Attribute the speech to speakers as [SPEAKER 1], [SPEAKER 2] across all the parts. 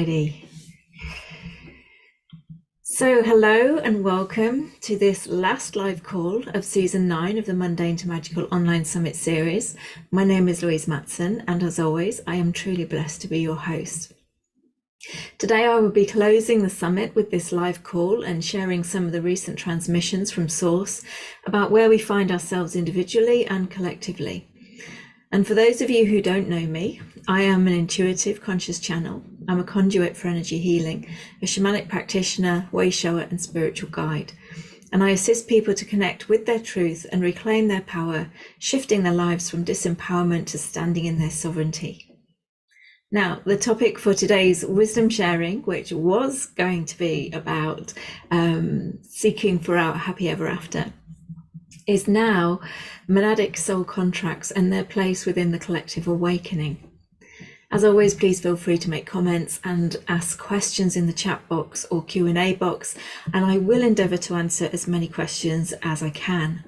[SPEAKER 1] Alrighty. So hello and welcome to this last live call of season 9 of the Mundane to Magical online summit series. My name is Louise Matson, and as always, I am truly blessed to be your host. Today I will be closing the summit with this live call and sharing some of the recent transmissions from Source about where we find ourselves individually and collectively. And for those of you who don't know me, I am an intuitive conscious channel. I'm a conduit for energy healing, a shamanic practitioner, way shower and spiritual guide. And I assist people to connect with their truth and reclaim their power, shifting their lives from disempowerment to standing in their sovereignty. Now, the topic for today's wisdom sharing, which was going to be about seeking for our happy ever after, is now Monadic soul contracts and their place within the collective awakening. As always, please feel free to make comments and ask questions in the chat box or Q&A box, and I will endeavour to answer as many questions as I can.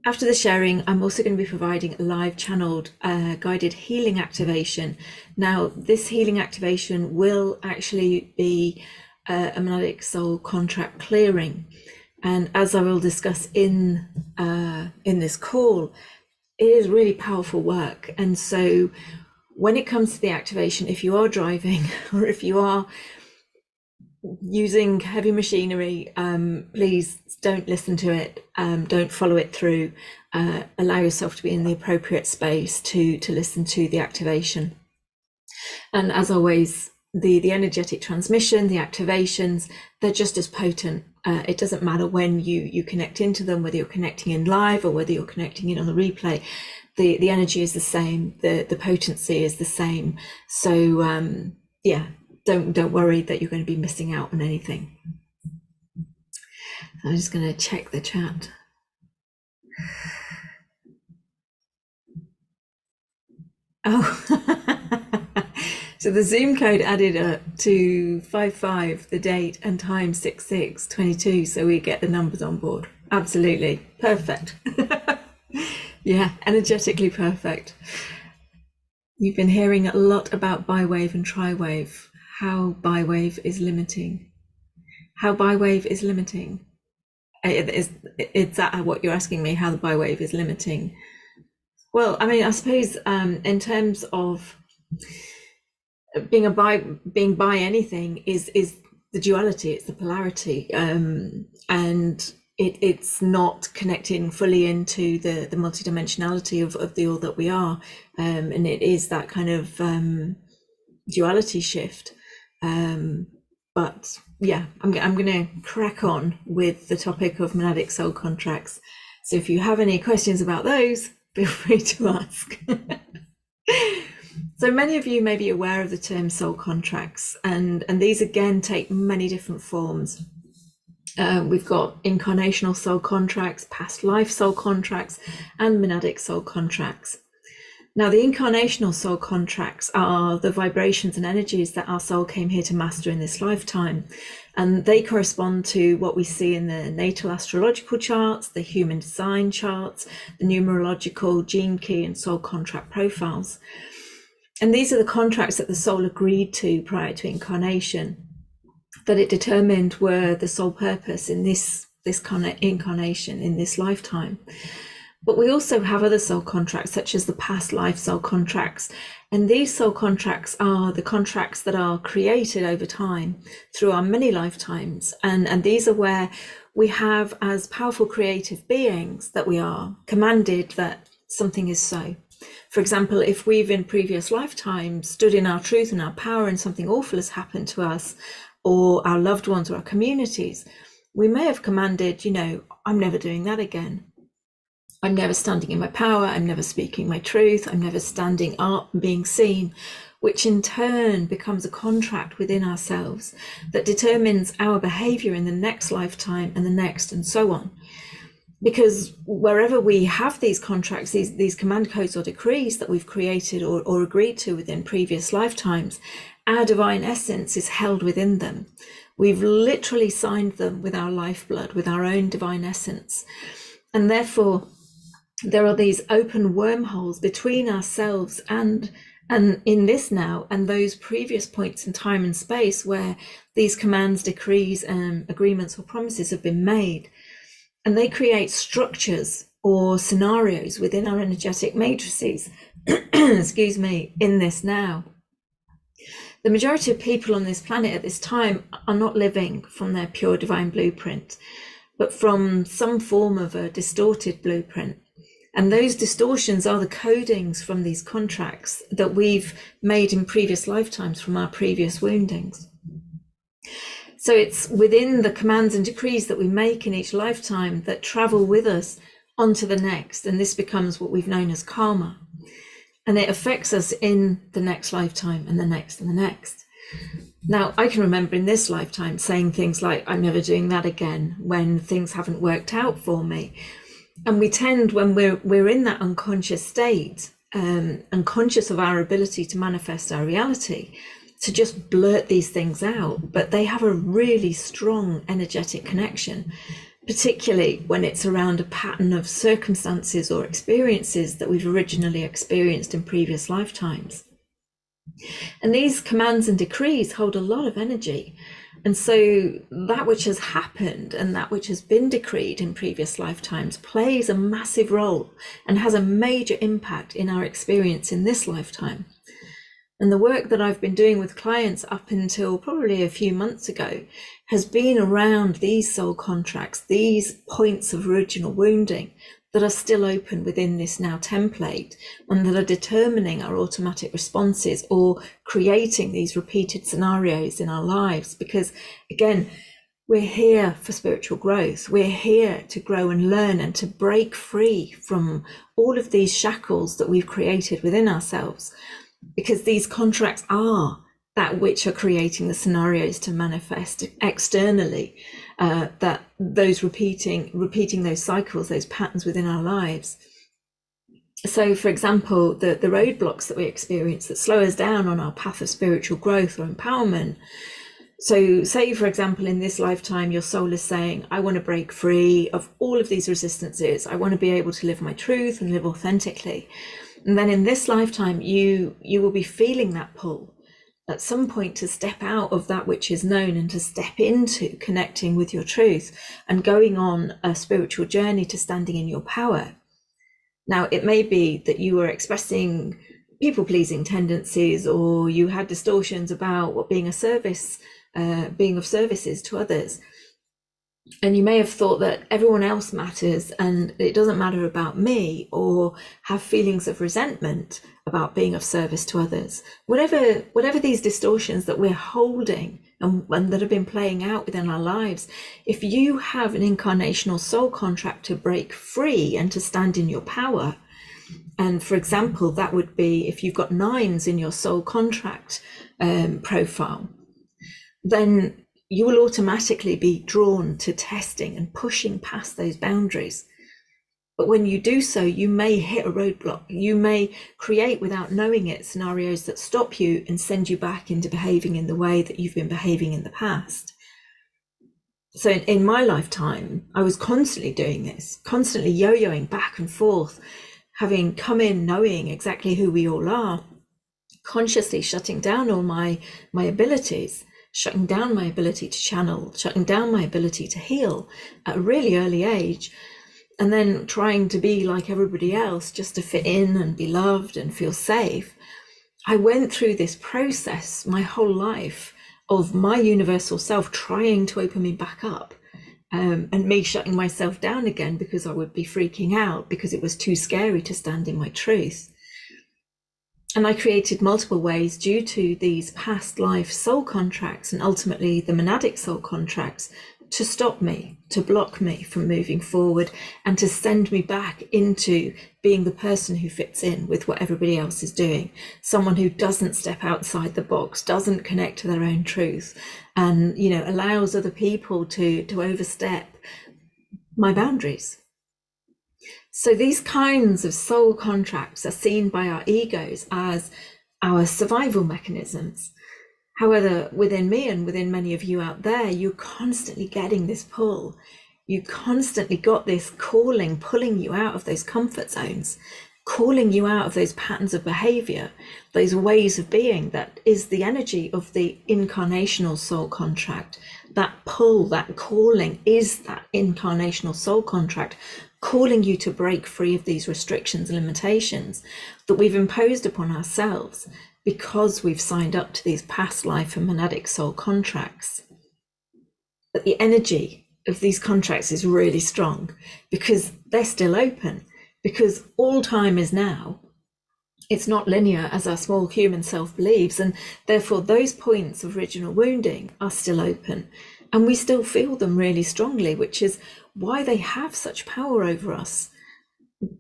[SPEAKER 1] After the sharing, I'm also going to be providing a live channeled guided healing activation. Now, this healing activation will actually be a Monadic soul contract clearing. And as I will discuss in this call, it is really powerful work. And so when it comes to the activation, if you are driving or if you are using heavy machinery, please don't listen to it, don't follow it through, allow yourself to be in the appropriate space to listen to the activation. And as always, the energetic transmission, the activations, they're just as potent. It doesn't matter when you connect into them, whether you're connecting in live or whether you're connecting in on the replay. The energy is the same, the potency is the same. So yeah, don't worry that you're going to be missing out on anything. I'm just going to check the chat. Oh. So the Zoom code added to 55, the date and time 6622, so we get the numbers on board. Absolutely perfect. Yeah, energetically perfect. You've been hearing a lot about bi-wave and tri-wave, how bi-wave is limiting. How bi-wave is limiting. Is that what you're asking me, how the bi-wave is limiting? Well, I mean, I suppose in terms of being by anything is the duality, it's the polarity, and it's not connecting fully into the multidimensionality of the all that we are, and it is that kind of duality shift. But yeah, I'm going to crack on with the topic of Monadic soul contracts. So if you have any questions about those, feel free to ask. So many of you may be aware of the term soul contracts, and these again take many different forms. We've got incarnational soul contracts, past life soul contracts, and Monadic soul contracts. Now, the incarnational soul contracts are the vibrations and energies that our soul came here to master in this lifetime, and they correspond to what we see in the natal astrological charts, the human design charts, the numerological gene key and soul contract profiles. And these are the contracts that the soul agreed to prior to incarnation, that it determined were the soul purpose in this kind of incarnation, in this lifetime. But we also have other soul contracts, such as the past life soul contracts. And these soul contracts are the contracts that are created over time through our many lifetimes. And these are where we have, as powerful creative beings that we are, commanded that something is so. For example, if we've in previous lifetimes stood in our truth and our power and something awful has happened to us or our loved ones or our communities, we may have commanded, I'm never doing that again. I'm never standing in my power. I'm never speaking my truth. I'm never standing up and being seen, which in turn becomes a contract within ourselves that determines our behavior in the next lifetime and the next and so on. Because wherever we have these contracts, these command codes or decrees that we've created or agreed to within previous lifetimes, our divine essence is held within them. We've literally signed them with our lifeblood, with our own divine essence. And therefore, there are these open wormholes between ourselves and And in this now, and those previous points in time and space where these commands, decrees, agreements or promises have been made, and they create structures or scenarios within our energetic matrices, excuse me, in this now. The majority of people on this planet at this time are not living from their pure divine blueprint, but from some form of a distorted blueprint. And those distortions are the codings from these contracts that we've made in previous lifetimes from our previous woundings. So it's within the commands and decrees that we make in each lifetime that travel with us onto the next. And this becomes what we've known as karma. And it affects us in the next lifetime and the next and the next. Now, I can remember in this lifetime saying things like, I'm never doing that again, when things haven't worked out for me. And we tend, when we're in that unconscious state, unconscious of our ability to manifest our reality, to just blurt these things out. But they have a really strong energetic connection, particularly when it's around a pattern of circumstances or experiences that we've originally experienced in previous lifetimes. And these commands and decrees hold a lot of energy. And so that which has happened and that which has been decreed in previous lifetimes plays a massive role and has a major impact in our experience in this lifetime. And the work that I've been doing with clients up until probably a few months ago has been around these soul contracts, these points of original wounding that are still open within this now template and that are determining our automatic responses or creating these repeated scenarios in our lives. Because again, we're here for spiritual growth. We're here to grow and learn and to break free from all of these shackles that we've created within ourselves, because these contracts are that which are creating the scenarios to manifest externally, that those repeating those cycles, those patterns within our lives. So for example, the roadblocks that we experience that slow us down on our path of spiritual growth or empowerment. So say, for example, in this lifetime, your soul is saying, I want to break free of all of these resistances. I want to be able to live my truth and live authentically. And then in this lifetime, you will be feeling that pull at some point to step out of that which is known and to step into connecting with your truth and going on a spiritual journey to standing in your power. Now, it may be that you were expressing people-pleasing tendencies, or you had distortions about what being of service is to others. And you may have thought that everyone else matters and it doesn't matter about me, or have feelings of resentment about being of service to others. Whatever these distortions that we're holding and that have been playing out within our lives, if you have an incarnational soul contract to break free and to stand in your power, and for example, that would be if you've got 9s in your soul contract profile, then you will automatically be drawn to testing and pushing past those boundaries. But when you do so, you may hit a roadblock. You may create, without knowing it, scenarios that stop you and send you back into behaving in the way that you've been behaving in the past. So in my lifetime, I was constantly doing this, constantly yo-yoing back and forth, having come in knowing exactly who we all are, consciously shutting down all my abilities, shutting down my ability to channel, shutting down my ability to heal at a really early age, and then trying to be like everybody else just to fit in and be loved and feel safe. I went through this process my whole life of my universal self trying to open me back up, and me shutting myself down again because I would be freaking out because it was too scary to stand in my truth. And I created multiple ways due to these past life soul contracts and ultimately the monadic soul contracts to stop me, to block me from moving forward, and to send me back into being the person who fits in with what everybody else is doing. Someone who doesn't step outside the box, doesn't connect to their own truth, and allows other people to overstep my boundaries. So these kinds of soul contracts are seen by our egos as our survival mechanisms. However, within me and within many of you out there, you're constantly getting this pull. You constantly got this calling, pulling you out of those comfort zones. calling you out of those patterns of behavior, those ways of being. That is the energy of the incarnational soul contract. That pull, that calling is that incarnational soul contract, calling you to break free of these restrictions and limitations that we've imposed upon ourselves because we've signed up to these past life and monadic soul contracts. But the energy of these contracts is really strong because they're still open, because all time is now. It's not linear as our small human self believes, and therefore those points of original wounding are still open, and we still feel them really strongly, which is why they have such power over us,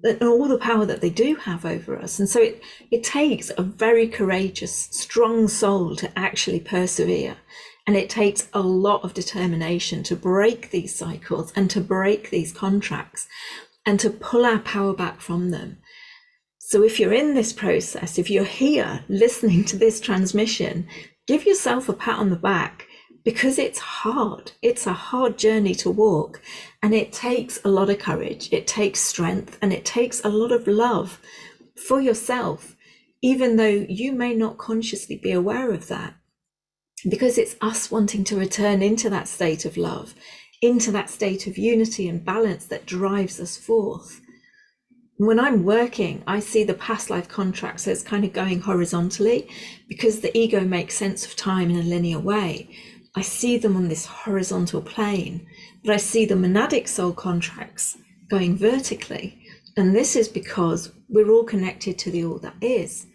[SPEAKER 1] and all the power that they do have over us. And so it takes a very courageous, strong soul to actually persevere, and it takes a lot of determination to break these cycles and to break these contracts and to pull our power back from them. So if you're in this process, if you're here listening to this transmission, give yourself a pat on the back, because it's hard. It's a hard journey to walk, and it takes a lot of courage, it takes strength, and it takes a lot of love for yourself, even though you may not consciously be aware of that, because it's us wanting to return into that state of love, into that state of unity and balance that drives us forth. When I'm working, I see the past life contracts as kind of going horizontally, because the ego makes sense of time in a linear way. I see them on this horizontal plane, but I see the monadic soul contracts going vertically. And this is because we're all connected to the all that is.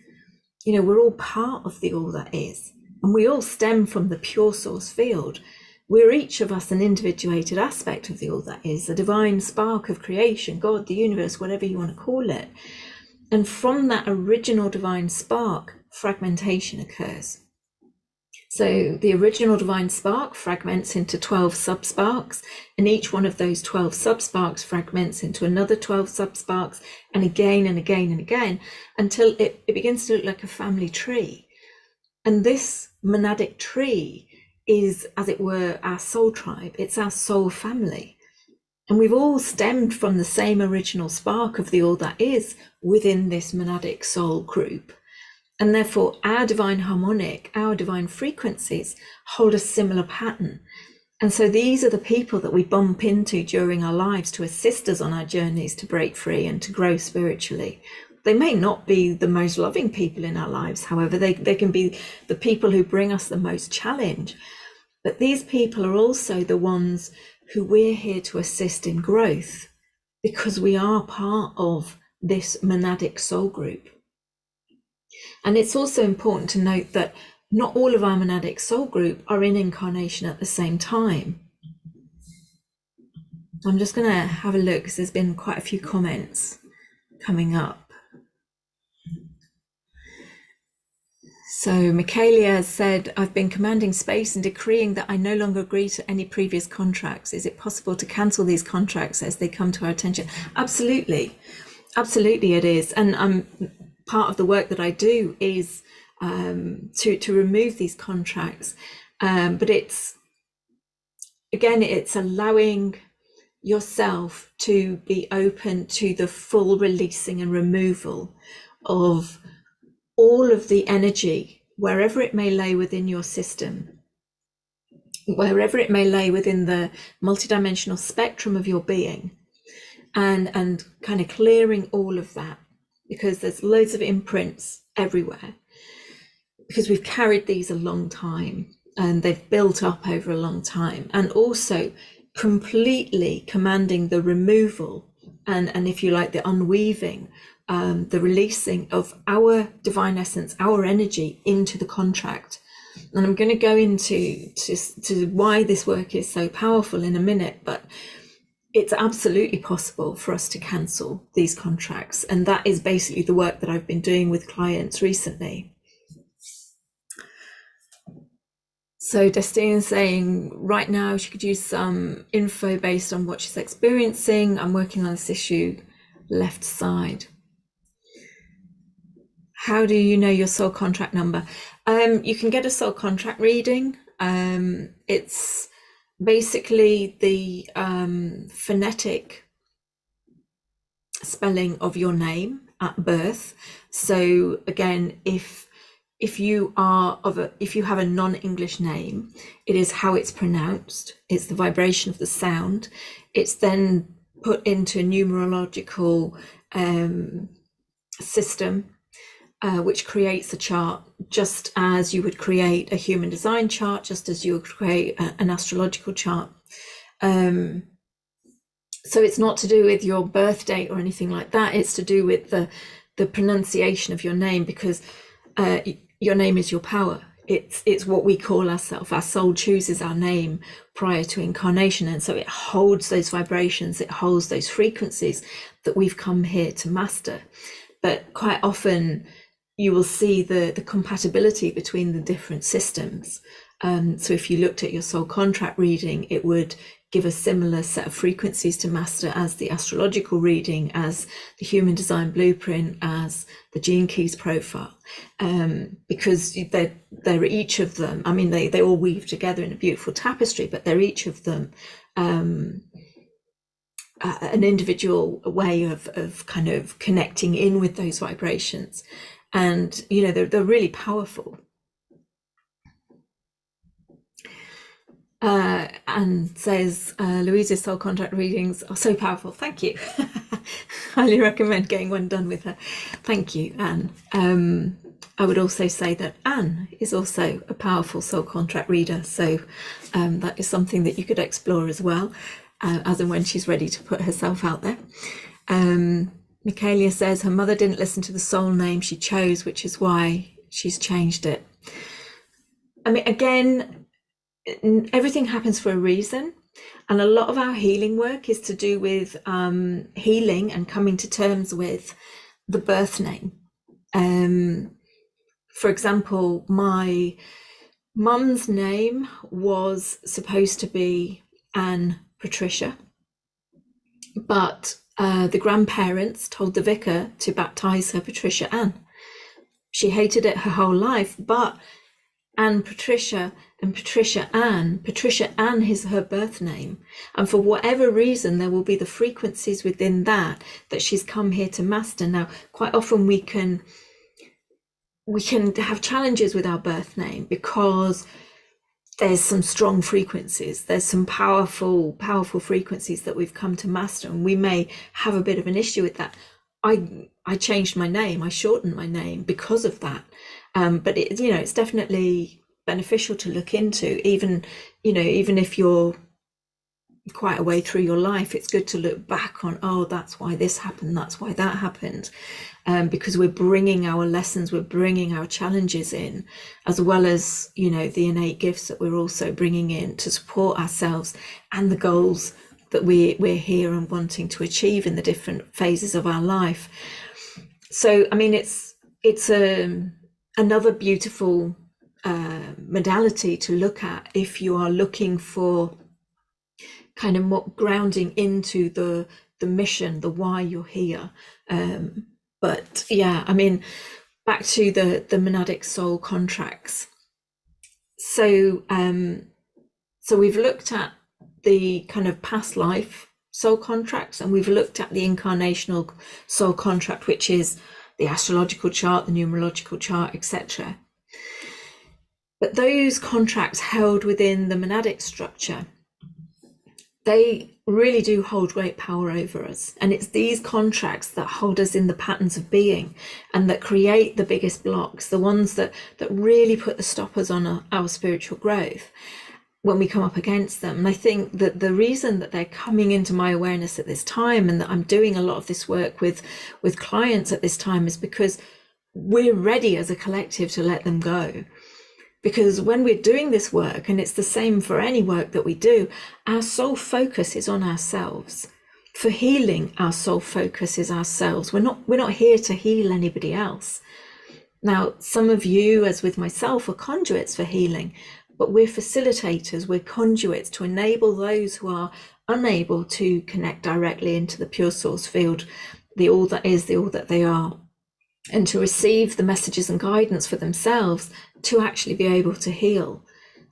[SPEAKER 1] You know, we're all part of the all that is, and we all stem from the pure source field. We're each of us an individuated aspect of the all that is, a divine spark of creation, God, the universe, whatever you want to call it. And from that original divine spark, fragmentation occurs. So the original divine spark fragments into 12 subsparks, and each one of those 12 subsparks fragments into another 12 subsparks, and again and again and again, until it begins to look like a family tree. And this monadic tree is, as it were, our soul tribe. It's our soul family. And we've all stemmed from the same original spark of the all that is within this monadic soul group. And therefore our divine harmonic, our divine frequencies hold a similar pattern. And so these are the people that we bump into during our lives to assist us on our journeys to break free and to grow spiritually. They may not be the most loving people in our lives, however, they can be the people who bring us the most challenge. But these people are also the ones who we're here to assist in growth, because we are part of this monadic soul group. And it's also important to note that not all of our monadic soul group are in incarnation at the same time. I'm just going to have a look, because there's been quite a few comments coming up. So Michaela said, I've been commanding space and decreeing that I no longer agree to any previous contracts. Is it possible to cancel these contracts as they come to our attention? Absolutely. Absolutely it is. And part of the work that I do is to remove these contracts. But it's allowing yourself to be open to the full releasing and removal of all of the energy, wherever it may lay within your system, wherever it may lay within the multidimensional spectrum of your being, and kind of clearing all of that, because there's loads of imprints everywhere, because we've carried these a long time and they've built up over a long time. And also completely commanding the removal and if you like, the unweaving, the releasing of our divine essence, our energy into the contract. And I'm going to go into to why this work is so powerful in a minute, but it's absolutely possible for us to cancel these contracts. And that is basically the work that I've been doing with clients recently. So Destina's saying right now she could use some info based on what she's experiencing. I'm working on this issue, left side. How do you know your soul contract number? You can get a soul contract reading. It's basically the phonetic spelling of your name. at birth. So again, if you have a non-English name, it is how it's pronounced. It's the vibration of the sound. It's then put into a numerological system, which creates a chart, just as you would create a human design chart, just as you would create an astrological chart. So it's not to do with your birth date or anything like that. It's to do with the pronunciation of your name, because your name is your power. It's what we call ourselves. Our soul chooses our name prior to incarnation, and so it holds those vibrations, it holds those frequencies that we've come here to master. But quite often you will see the compatibility between the different systems. So if you looked at your soul contract reading, it would give a similar set of frequencies to master as the astrological reading, as the human design blueprint, as the Gene Keys profile, because they're each of them, I mean, they all weave together in a beautiful tapestry, but they're each of them an individual way of kind of connecting in with those vibrations. And, you know, they're really powerful. And says, Louise's soul contract readings are so powerful. Thank you. Highly recommend getting one done with her. Thank you, Anne. I would also say that Anne is also a powerful soul contract reader. So that is something that you could explore as well, as and when she's ready to put herself out there. Michaelia says her mother didn't listen to the soul name she chose, which is why she's changed it. I mean, again, everything happens for a reason, and a lot of our healing work is to do with healing and coming to terms with the birth name. For example, my mum's name was supposed to be Anne Patricia, but the grandparents told the vicar to baptize her Patricia Anne. She hated it her whole life, but Anne Patricia and Patricia Anne is her birth name, and for whatever reason there will be the frequencies within that she's come here to master. Now, quite often we can have challenges with our birth name because there's some strong frequencies, there's some powerful frequencies that we've come to master, and we may have a bit of an issue with that. I changed my name, I shortened my name because of that. But it's definitely beneficial to look into, even if you're quite a way through your life. It's good to look back on, oh, that's why this happened, that's why that happened, because we're bringing our lessons, we're bringing our challenges in, as well as the innate gifts that we're also bringing in to support ourselves and the goals that we're here and wanting to achieve in the different phases of our life. So I mean, it's another beautiful modality to look at if you are looking for kind of more grounding into the mission, the why you're here. But yeah, I mean, back to the monadic soul contracts. So we've looked at the kind of past life soul contracts, and we've looked at the incarnational soul contract, which is the astrological chart, the numerological chart, etc. But those contracts held within the monadic structure, they really do hold great power over us. And it's these contracts that hold us in the patterns of being and that create the biggest blocks, the ones that really put the stoppers on our spiritual growth when we come up against them. And I think that the reason that they're coming into my awareness at this time, and that I'm doing a lot of this work with clients at this time, is because we're ready as a collective to let them go. Because when we're doing this work, and it's the same for any work that we do, our sole focus is on ourselves. For healing, our sole focus is ourselves. We're not here to heal anybody else. Now, some of you, as with myself, are conduits for healing, but we're facilitators, we're conduits to enable those who are unable to connect directly into the pure source field, the all that is, the all that they are, and to receive the messages and guidance for themselves to actually be able to heal.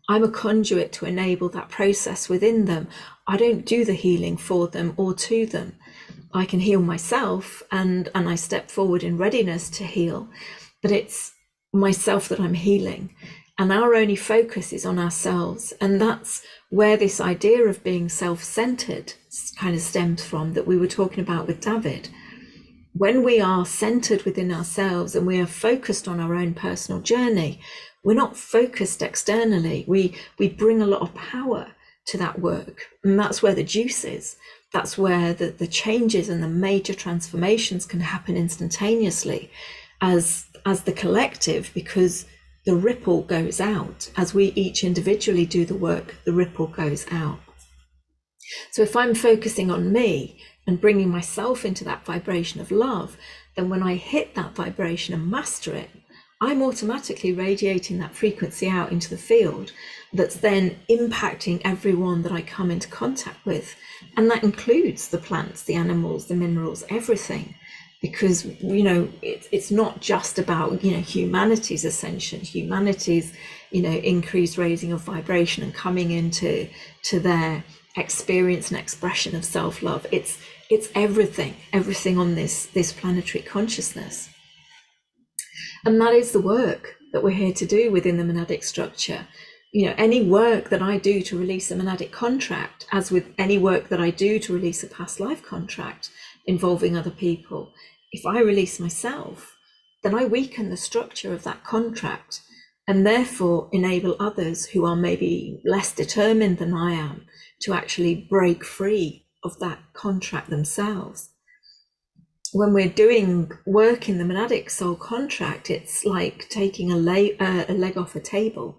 [SPEAKER 1] I'm a conduit to enable that process within them. I don't do the healing for them or to them. I can heal myself, and I step forward in readiness to heal, but it's myself that I'm healing. And our only focus is on ourselves. And that's where this idea of being self-centered kind of stems from, that we were talking about with David. When we are centered within ourselves and we are focused on our own personal journey, we're not focused externally. We bring a lot of power to that work. And that's where the juice is. That's where the changes and the major transformations can happen instantaneously as the collective, because the ripple goes out. As we each individually do the work, the ripple goes out. So if I'm focusing on me and bringing myself into that vibration of love, then when I hit that vibration and master it, I'm automatically radiating that frequency out into the field that's then impacting everyone that I come into contact with. And that includes the plants, the animals, the minerals, everything. Because, it's not just about, humanity's ascension, humanity's, increased raising of vibration and coming into their experience and expression of self-love. It's everything on this planetary consciousness. And that is the work that we're here to do within the monadic structure. Any work that I do to release a monadic contract, as with any work that I do to release a past life contract involving other people, if I release myself, then I weaken the structure of that contract, and therefore enable others who are maybe less determined than I am to actually break free of that contract themselves. When we're doing work in the monadic soul contract, it's like taking a leg off a table.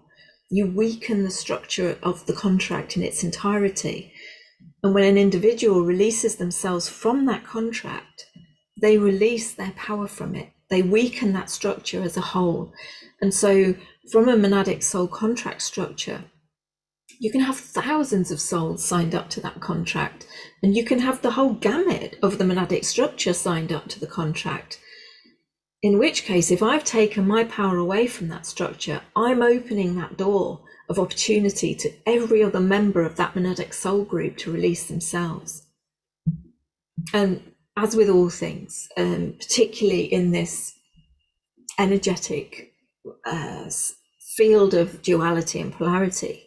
[SPEAKER 1] You weaken the structure of the contract in its entirety. And when an individual releases themselves from that contract, they release their power from it. They weaken that structure as a whole. And so from a monadic soul contract structure, you can have thousands of souls signed up to that contract, and you can have the whole gamut of the monadic structure signed up to the contract. In which case, if I've taken my power away from that structure, I'm opening that door of opportunity to every other member of that monadic soul group to release themselves. And as with all things, particularly in this energetic field of duality and polarity,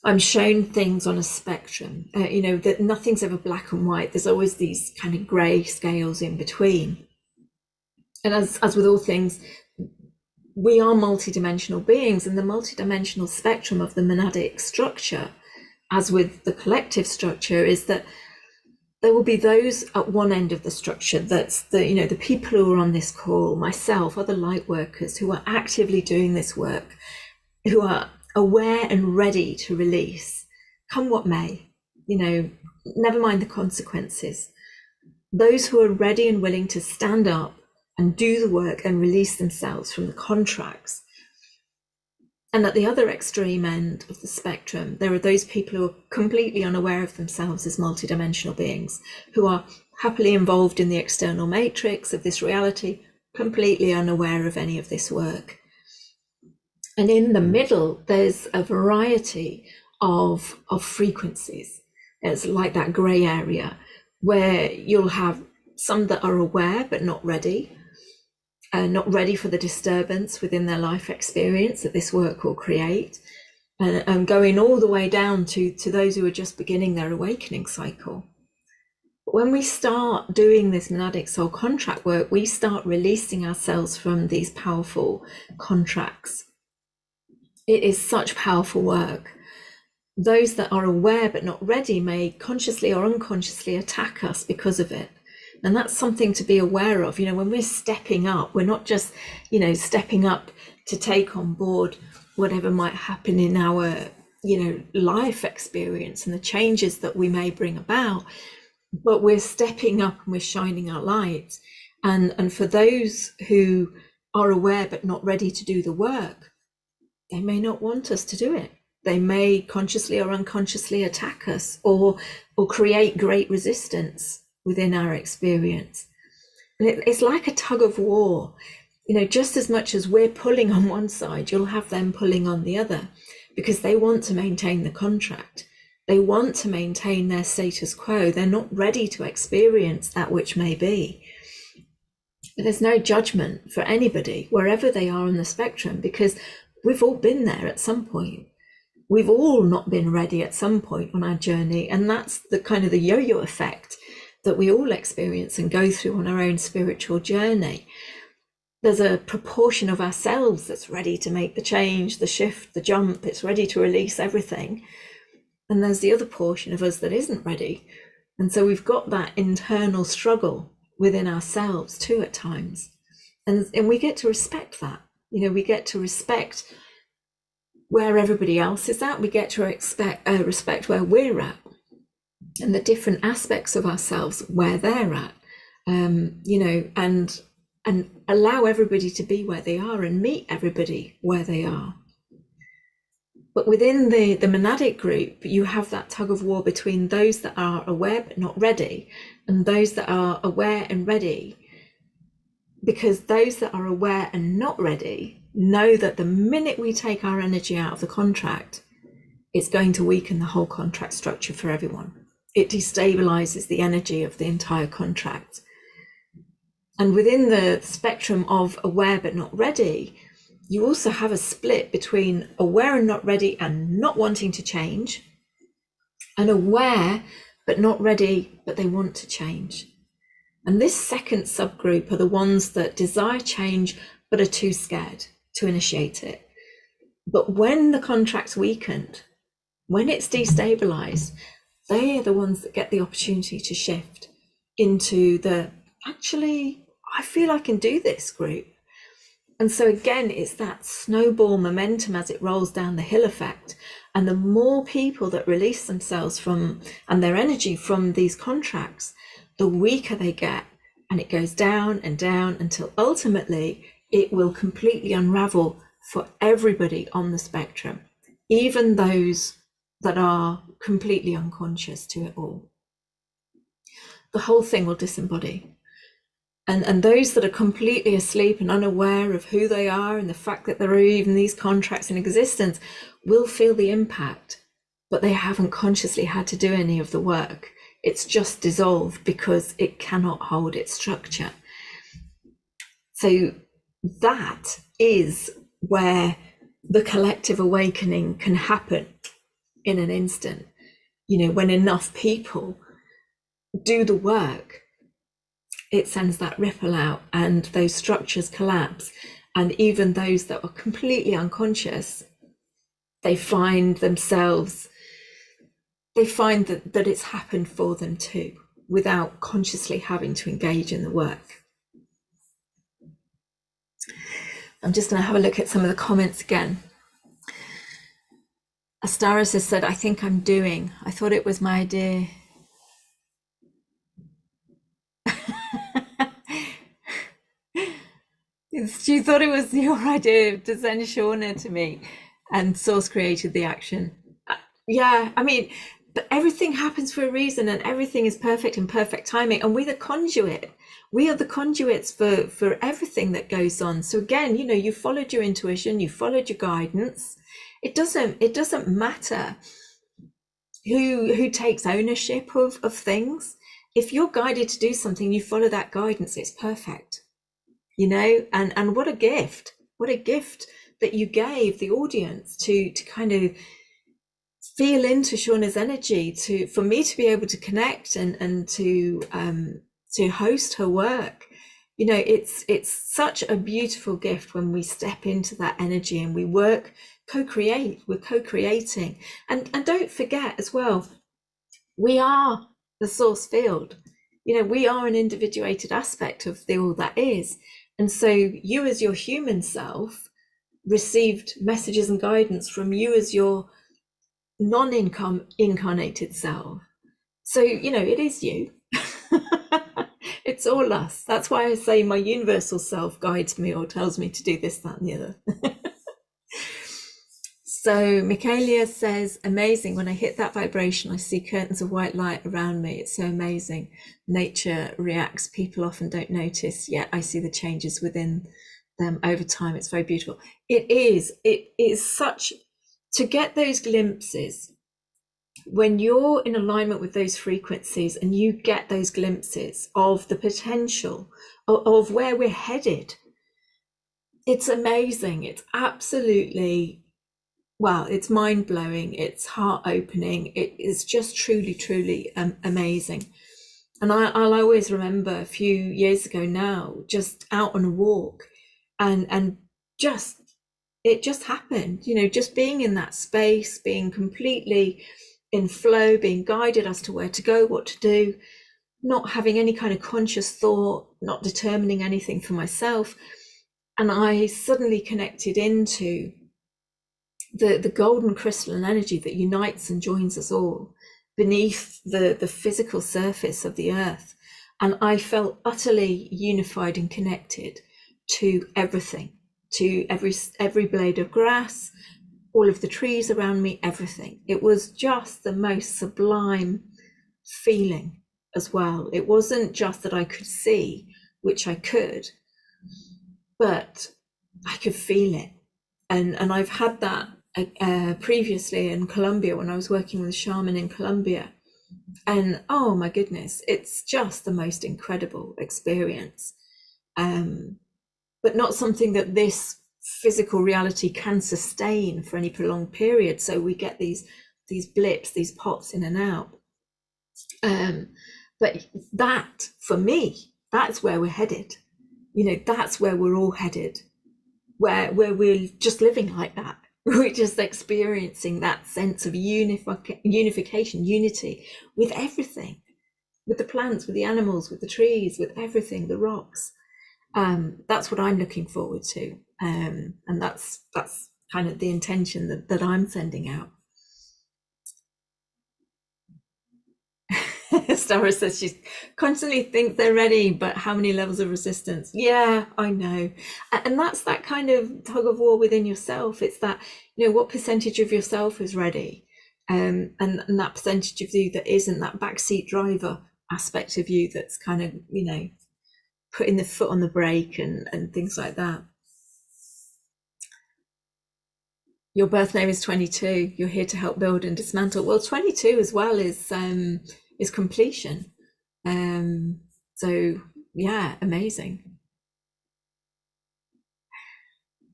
[SPEAKER 1] I'm shown things on a spectrum, that nothing's ever black and white. There's always these kind of grey scales in between. And as with all things, we are multidimensional beings, and the multidimensional spectrum of the monadic structure, as with the collective structure, is that there will be those at one end of the structure, that's the people who are on this call, myself, other light workers who are actively doing this work, who are aware and ready to release, come what may, never mind the consequences. Those who are ready and willing to stand up and do the work and release themselves from the contracts. And at the other extreme end of the spectrum, there are those people who are completely unaware of themselves as multidimensional beings, who are happily involved in the external matrix of this reality, completely unaware of any of this work. And in the middle, there's a variety of frequencies. It's like that grey area where you'll have some that are aware but not ready for the disturbance within their life experience that this work will create, and going all the way down to those who are just beginning their awakening cycle. But when we start doing this monadic soul contract work, we start releasing ourselves from these powerful contracts. It is such powerful work. Those that are aware but not ready may consciously or unconsciously attack us because of it. And that's something to be aware of. When we're stepping up, we're not just, stepping up to take on board whatever might happen in our, life experience and the changes that we may bring about, but we're stepping up and we're shining our light. And for those who are aware but not ready to do the work, they may not want us to do it. They may consciously or unconsciously attack us or create great resistance within our experience. And it's like a tug of war. Just as much as we're pulling on one side, you'll have them pulling on the other, because they want to maintain the contract. They want to maintain their status quo. They're not ready to experience that which may be. But there's no judgment for anybody, wherever they are on the spectrum, because we've all been there at some point. We've all not been ready at some point on our journey. And that's the kind of the yo-yo effect that we all experience and go through on our own spiritual journey. There's a proportion of ourselves that's ready to make the change, the shift, the jump. It's ready to release everything. And there's the other portion of us that isn't ready. And so we've got that internal struggle within ourselves too at times. And we get to respect that. You know, we get to respect where everybody else is at. We get to respect where we're at and the different aspects of ourselves where they're at. You know, and allow everybody to be where they are and meet everybody where they are. But within the monadic group, you have that tug of war between those that are aware but not ready, and those that are aware and ready. Because those that are aware and not ready know that the minute we take our energy out of the contract, it's going to weaken the whole contract structure for everyone. It destabilizes the energy of the entire contract. And within the spectrum of aware but not ready, you also have a split between aware and not ready and not wanting to change, and aware but not ready, but they want to change. And this second subgroup are the ones that desire change but are too scared to initiate it. But when the contract's weakened, when it's destabilized, they are the ones that get the opportunity to shift into the, actually, I feel I can do this group. And so again, it's that snowball momentum as it rolls down the hill effect. And the more people that release themselves from and their energy from these contracts, the weaker they get. And it goes down and down until ultimately it will completely unravel for everybody on the spectrum, even those that are completely unconscious to it all. The whole thing will disembody. And those that are completely asleep and unaware of who they are and the fact that there are even these contracts in existence will feel the impact, but they haven't consciously had to do any of the work. It's just dissolved because it cannot hold its structure. So that is where the collective awakening can happen in an instant. You know, when enough people do the work, it sends that ripple out and those structures collapse. And even those that are completely unconscious, they find themselves, they find that it's happened for them too, without consciously having to engage in the work. I'm just going to have a look at some of the comments again. Astaris has said, I think I'm doing. I thought it was my idea. She thought it was your idea to send Shauna to me, and Source created the action. Yeah, I mean, but everything happens for a reason, and everything is perfect in perfect timing, and we're the conduit. We are the conduits for everything that goes on. So again, you know, you followed your intuition, you followed your guidance. It doesn't matter who takes ownership of things. If you're guided to do something, you follow that guidance, it's perfect. You know, and what a gift that you gave the audience to kind of feel into Shauna's energy, for me to be able to connect and to host her work. You know, it's such a beautiful gift when we step into that energy and we work, co-create, we're co-creating. And don't forget as well, we are the source field. You know, we are an individuated aspect of the all that is. And so you as your human self received messages and guidance from you as your non-incarnated self. So, you know, it is you. It's all us. That's why I say my universal self guides me or tells me to do this, that, and the other. So Michaelia says, amazing. When I hit that vibration, I see curtains of white light around me. It's so amazing. Nature reacts. People often don't notice, yet I see the changes within them over time. It's very beautiful. It is such, to get those glimpses when you're in alignment with those frequencies and you get those glimpses of the potential of where we're headed, it's amazing. It's absolutely, well, it's mind-blowing, it's heart-opening, it is just truly, truly amazing. And I'll always remember a few years ago now, just out on a walk, and just, it just happened, you know, just being in that space, being completely in flow, being guided as to where to go, what to do, not having any kind of conscious thought, not determining anything for myself. And I suddenly connected into the golden crystalline energy that unites and joins us all beneath the physical surface of the earth. And I felt utterly unified and connected to everything, to every blade of grass, all of the trees around me, everything. It was just the most sublime feeling as well. It wasn't just that I could see, which I could, but I could feel it. And I've had that previously in Colombia when I was working with a shaman in Colombia. And oh my goodness, it's just the most incredible experience. But not something that this physical reality can sustain for any prolonged period. So we get these blips, these pops in and out. But that, for me, that's where we're headed. You know, that's where we're all headed, where we're just living like that. We're just experiencing that sense of unification, unity with everything, with the plants, with the animals, with the trees, with everything, the rocks. That's what I'm looking forward to. And that's kind of the intention that I'm sending out. Stara says she constantly thinks they're ready, but how many levels of resistance? Yeah, I know. And that's that kind of tug of war within yourself. It's that, you know, what percentage of yourself is ready? And that percentage of you that isn't, that backseat driver aspect of you that's kind of, you know, putting the foot on the brake and things like that. Your birth name is 22. You're here to help build and dismantle. Well, 22 as well is completion. So yeah, amazing.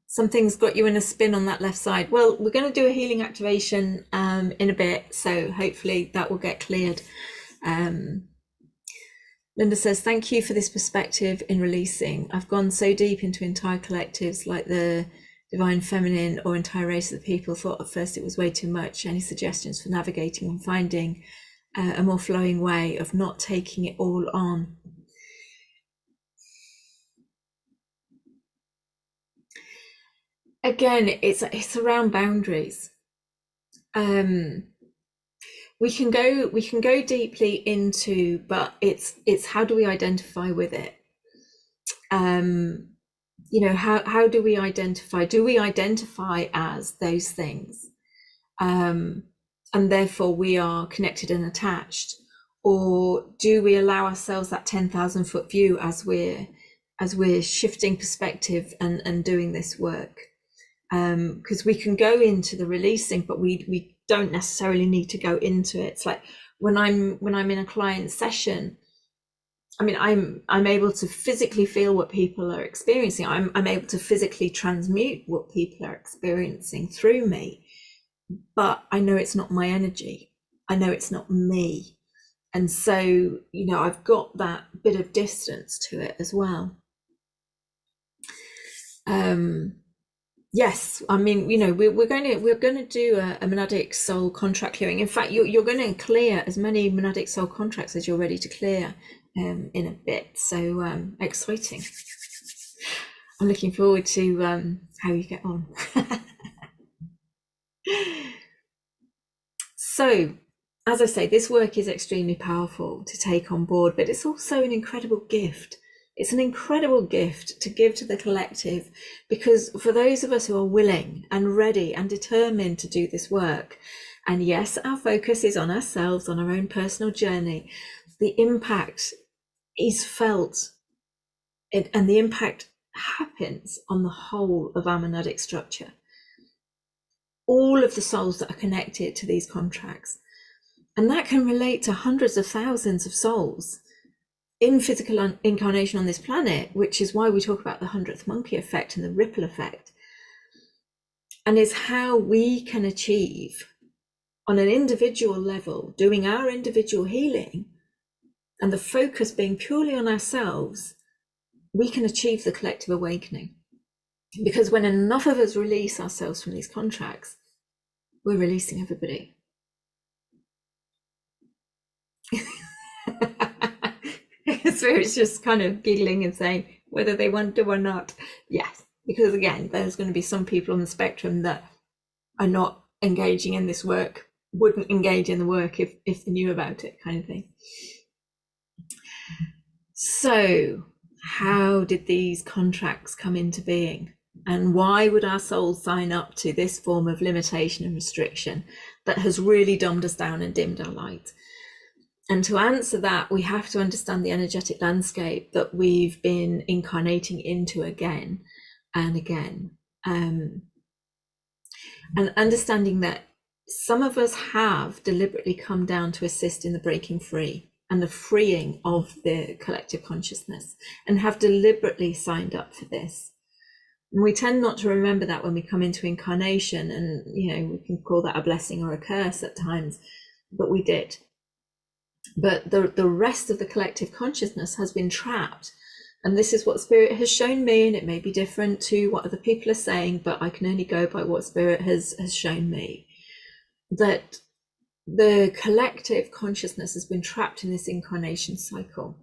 [SPEAKER 1] Something's got you in a spin on that left side. Well, we're going to do a healing activation in a bit, so hopefully that will get cleared. Linda says, thank you for this perspective in releasing. I've gone so deep into entire collectives like the Divine Feminine or entire race of the people. Thought at first it was way too much. Any suggestions for navigating and finding a more flowing way of not taking it all on? Again, it's around boundaries. We can go deeply into, but it's how do we identify with it? You know, how do we identify? Do we identify as those things? And therefore we are connected and attached, or do we allow ourselves that 10,000 foot view as we're shifting perspective and doing this work? Because we can go into the releasing, but we don't necessarily need to go into it. It's like when I'm in a client session, I mean, I'm able to physically feel what people are experiencing. I'm able to physically transmute what people are experiencing through me, but I know it's not my energy. I know it's not me. And so, you know, I've got that bit of distance to it as well. Yes, I mean, you know, we're going to do a monadic soul contract clearing. In fact, you're going to clear as many monadic soul contracts as you're ready to clear in a bit. So exciting! I'm looking forward to how you get on. So, as I say, this work is extremely powerful to take on board, but it's also an incredible gift. It's an incredible gift to give to the collective, because for those of us who are willing and ready and determined to do this work, and yes, our focus is on ourselves, on our own personal journey, the impact is felt, and the impact happens on the whole of our monadic structure. All of the souls that are connected to these contracts And that can relate to hundreds of thousands of souls in physical incarnation on this planet, which is why we talk about the 100th monkey effect and the ripple effect, and is how we can achieve on an individual level, doing our individual healing and the focus being purely on ourselves, we can achieve the collective awakening. Because when enough of us release ourselves from these contracts, we're releasing everybody. Spirit's just kind of giggling and saying whether they want to or not. Yes, because again, there's going to be some people on the spectrum that are not engaging in this work, wouldn't engage in the work if they knew about it, kind of thing. So how did these contracts come into being? And why would our souls sign up to this form of limitation and restriction that has really dumbed us down and dimmed our light? And to answer that, we have to understand the energetic landscape that we've been incarnating into again and again. And understanding that some of us have deliberately come down to assist in the breaking free and the freeing of the collective consciousness, and have deliberately signed up for this. And we tend not to remember that when we come into incarnation, and we can call that a blessing or a curse at times, but we did. But the rest of the collective consciousness has been trapped. And this is what Spirit has shown me, and it may be different to what other people are saying, but I can only go by what Spirit has shown me. That the collective consciousness has been trapped in this incarnation cycle,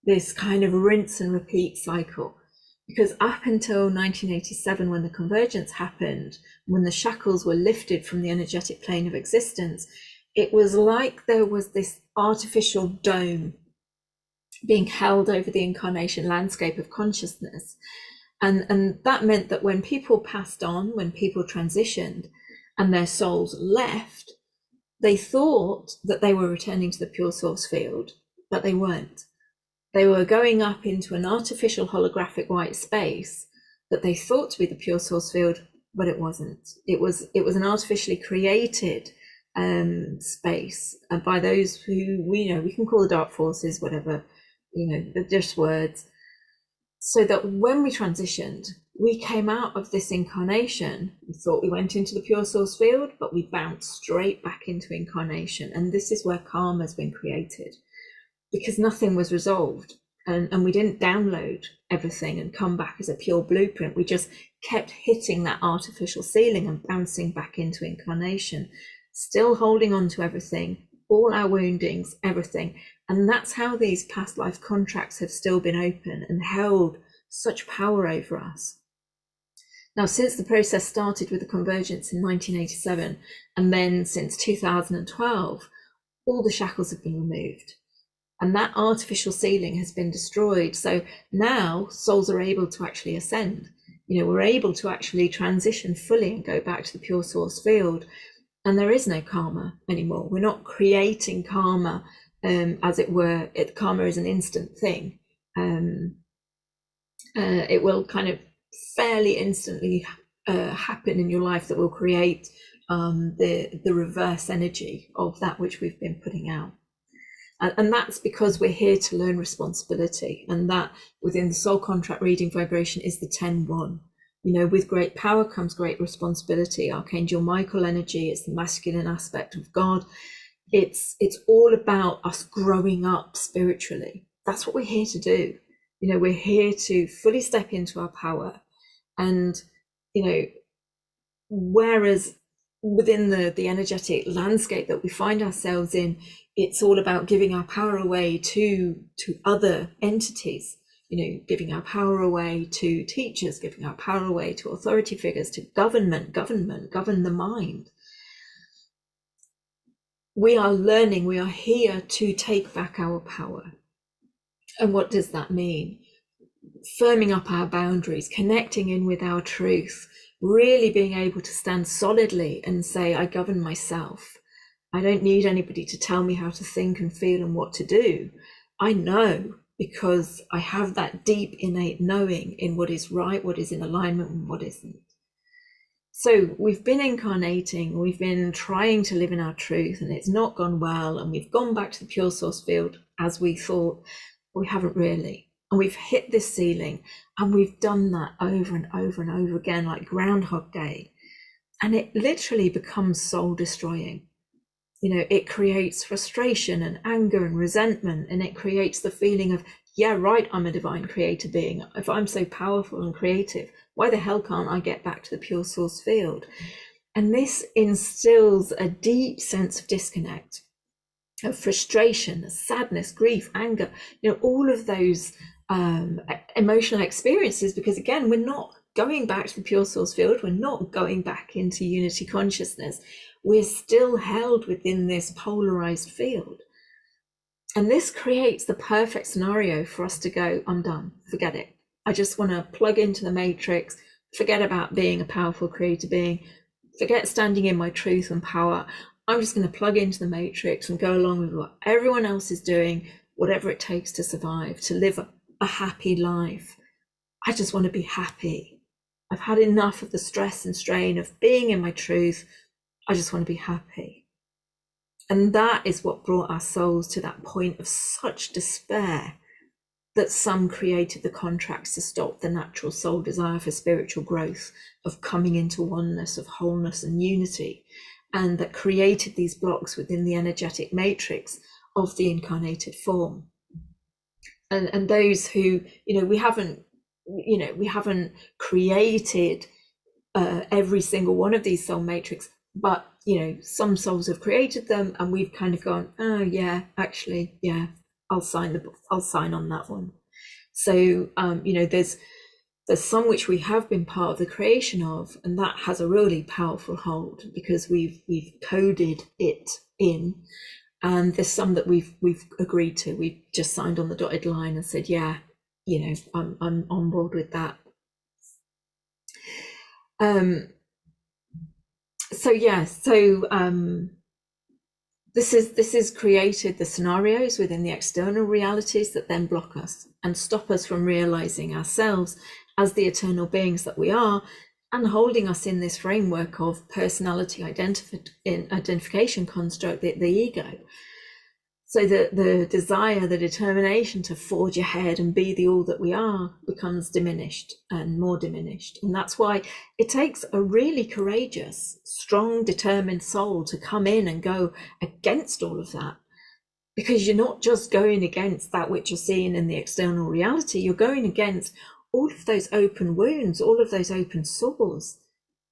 [SPEAKER 1] this kind of rinse and repeat cycle. Because up until 1987, when the convergence happened, when the shackles were lifted from the energetic plane of existence, it was like there was this artificial dome being held over the incarnation landscape of consciousness. And that meant that when people passed on, when people transitioned and their souls left, they thought that they were returning to the pure source field, but they weren't. They were going up into an artificial holographic white space that they thought to be the pure source field, but it wasn't. It was an artificially created space by those who we can call the dark forces, whatever, they're just words. So that when we transitioned, we came out of this incarnation, we thought we went into the pure source field, but we bounced straight back into incarnation. And this is where karma has been created, because nothing was resolved, and we didn't download everything and come back as a pure blueprint. We just kept hitting that artificial ceiling and bouncing back into incarnation, still holding on to everything, all our woundings, everything. And that's how these past life contracts have still been open and held such power over us. Now, since the process started with the convergence in 1987, and then since 2012, all the shackles have been removed. And that artificial ceiling has been destroyed. So now souls are able to actually ascend. We're able to actually transition fully and go back to the pure source field. And there is no karma anymore. We're not creating karma, as it were. Karma is an instant thing. It will kind of fairly instantly happen in your life that will create the reverse energy of that which we've been putting out. And that's because we're here to learn responsibility, and that within the soul contract reading vibration is the 10-1. With great power comes great responsibility. Archangel Michael energy, it's the masculine aspect of God. It's all about us growing up spiritually. That's what we're here to do. We're here to fully step into our power. And, whereas within the energetic landscape that we find ourselves in, it's all about giving our power away to other entities, giving our power away to teachers, giving our power away to authority figures, to govern the mind. We are learning, we are here to take back our power. And what does that mean? Firming up our boundaries, connecting in with our truth, really being able to stand solidly and say, I govern myself. I don't need anybody to tell me how to think and feel and what to do. I know, because I have that deep innate knowing in what is right, what is in alignment, and what isn't. So we've been incarnating, we've been trying to live in our truth, and it's not gone well, and we've gone back to the pure source field as we thought. We haven't really, and we've hit this ceiling, and we've done that over and over and over again, like Groundhog Day, and it literally becomes soul destroying. You know, it creates frustration and anger and resentment, and it creates the feeling of, yeah, right, I'm a divine creator being. If I'm so powerful and creative, why the hell can't I get back to the pure source field? And this instills a deep sense of disconnect, of frustration, sadness, grief, anger, you know, all of those emotional experiences, because again, we're not going back to the pure source field, we're not going back into unity consciousness, we're still held within this polarized field. And this creates the perfect scenario for us to go, I'm done, forget it. I just want to plug into the matrix, forget about being a powerful creator being, forget standing in my truth and power. I'm just going to plug into the matrix and go along with what everyone else is doing, whatever it takes to survive, to live a happy life. I just want to be happy. I've had enough of the stress and strain of being in my truth. I just want to be happy. And that is what brought our souls to that point of such despair, that some created the contracts to stop the natural soul desire for spiritual growth, of coming into oneness, of wholeness and unity, and that created these blocks within the energetic matrix of the incarnated form. And those who, you know, we haven't created every single one of these soul matrix, but you know, some souls have created them, and we've kind of gone, oh yeah, actually, yeah, I'll sign on that one. So you know, there's some which we have been part of the creation of, and that has a really powerful hold because we've coded it in. And there's some that we've agreed to. We've just signed on the dotted line and said, yeah, you know, I'm on board with that. So yeah, so this is created the scenarios within the external realities that then block us and stop us from realizing ourselves as the eternal beings that we are, and holding us in this framework of personality identification construct, the ego. So the desire, the determination to forge ahead and be the all that we are becomes diminished and more diminished. And that's why it takes a really courageous, strong, determined soul to come in and go against all of that. Because you're not just going against that which you're seeing in the external reality, you're going against all of those open wounds, all of those open sores,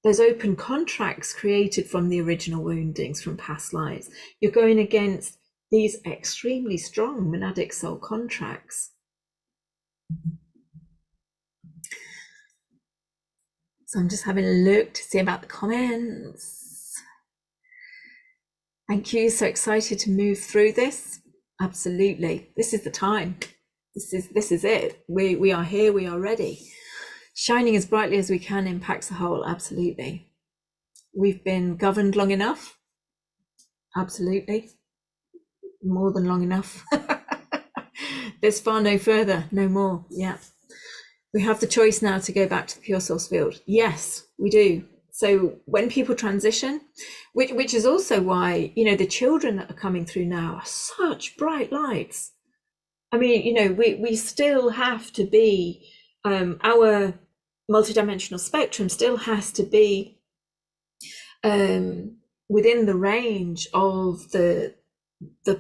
[SPEAKER 1] those open contracts created from the original woundings from past lives. You're going against these extremely strong monadic soul contracts. So I'm just having a look to see about the comments. Thank you. So excited to move through this. Absolutely. This is the time. This is it. We are here. We are ready. Shining as brightly as we can impacts the whole. Absolutely. We've been governed long enough. Absolutely. More than long enough. There's far no further, no more. Yeah. We have the choice now to go back to the pure source field. Yes, we do. So when people transition, which is also why, you know, the children that are coming through now are such bright lights. I mean, you know, we still have to be, our multidimensional spectrum still has to be within the range of the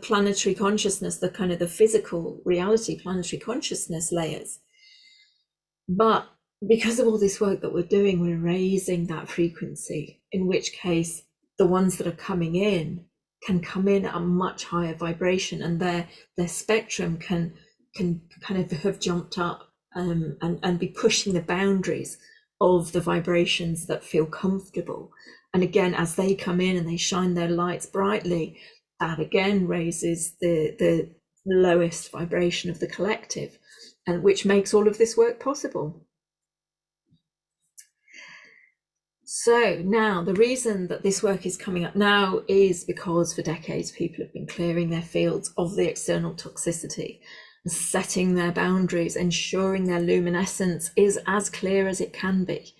[SPEAKER 1] planetary consciousness, the kind of the physical reality, planetary consciousness layers. But because of all this work that we're doing, we're raising that frequency, in which case the ones that are coming in can come in at a much higher vibration, and their spectrum can kind of have jumped up and be pushing the boundaries of the vibrations that feel comfortable. And again, as they come in and they shine their lights brightly, that again raises the lowest vibration of the collective, and which makes all of this work possible. So now the reason that this work is coming up now is because for decades people have been clearing their fields of the external toxicity, setting their boundaries, ensuring their luminescence is as clear as it can be.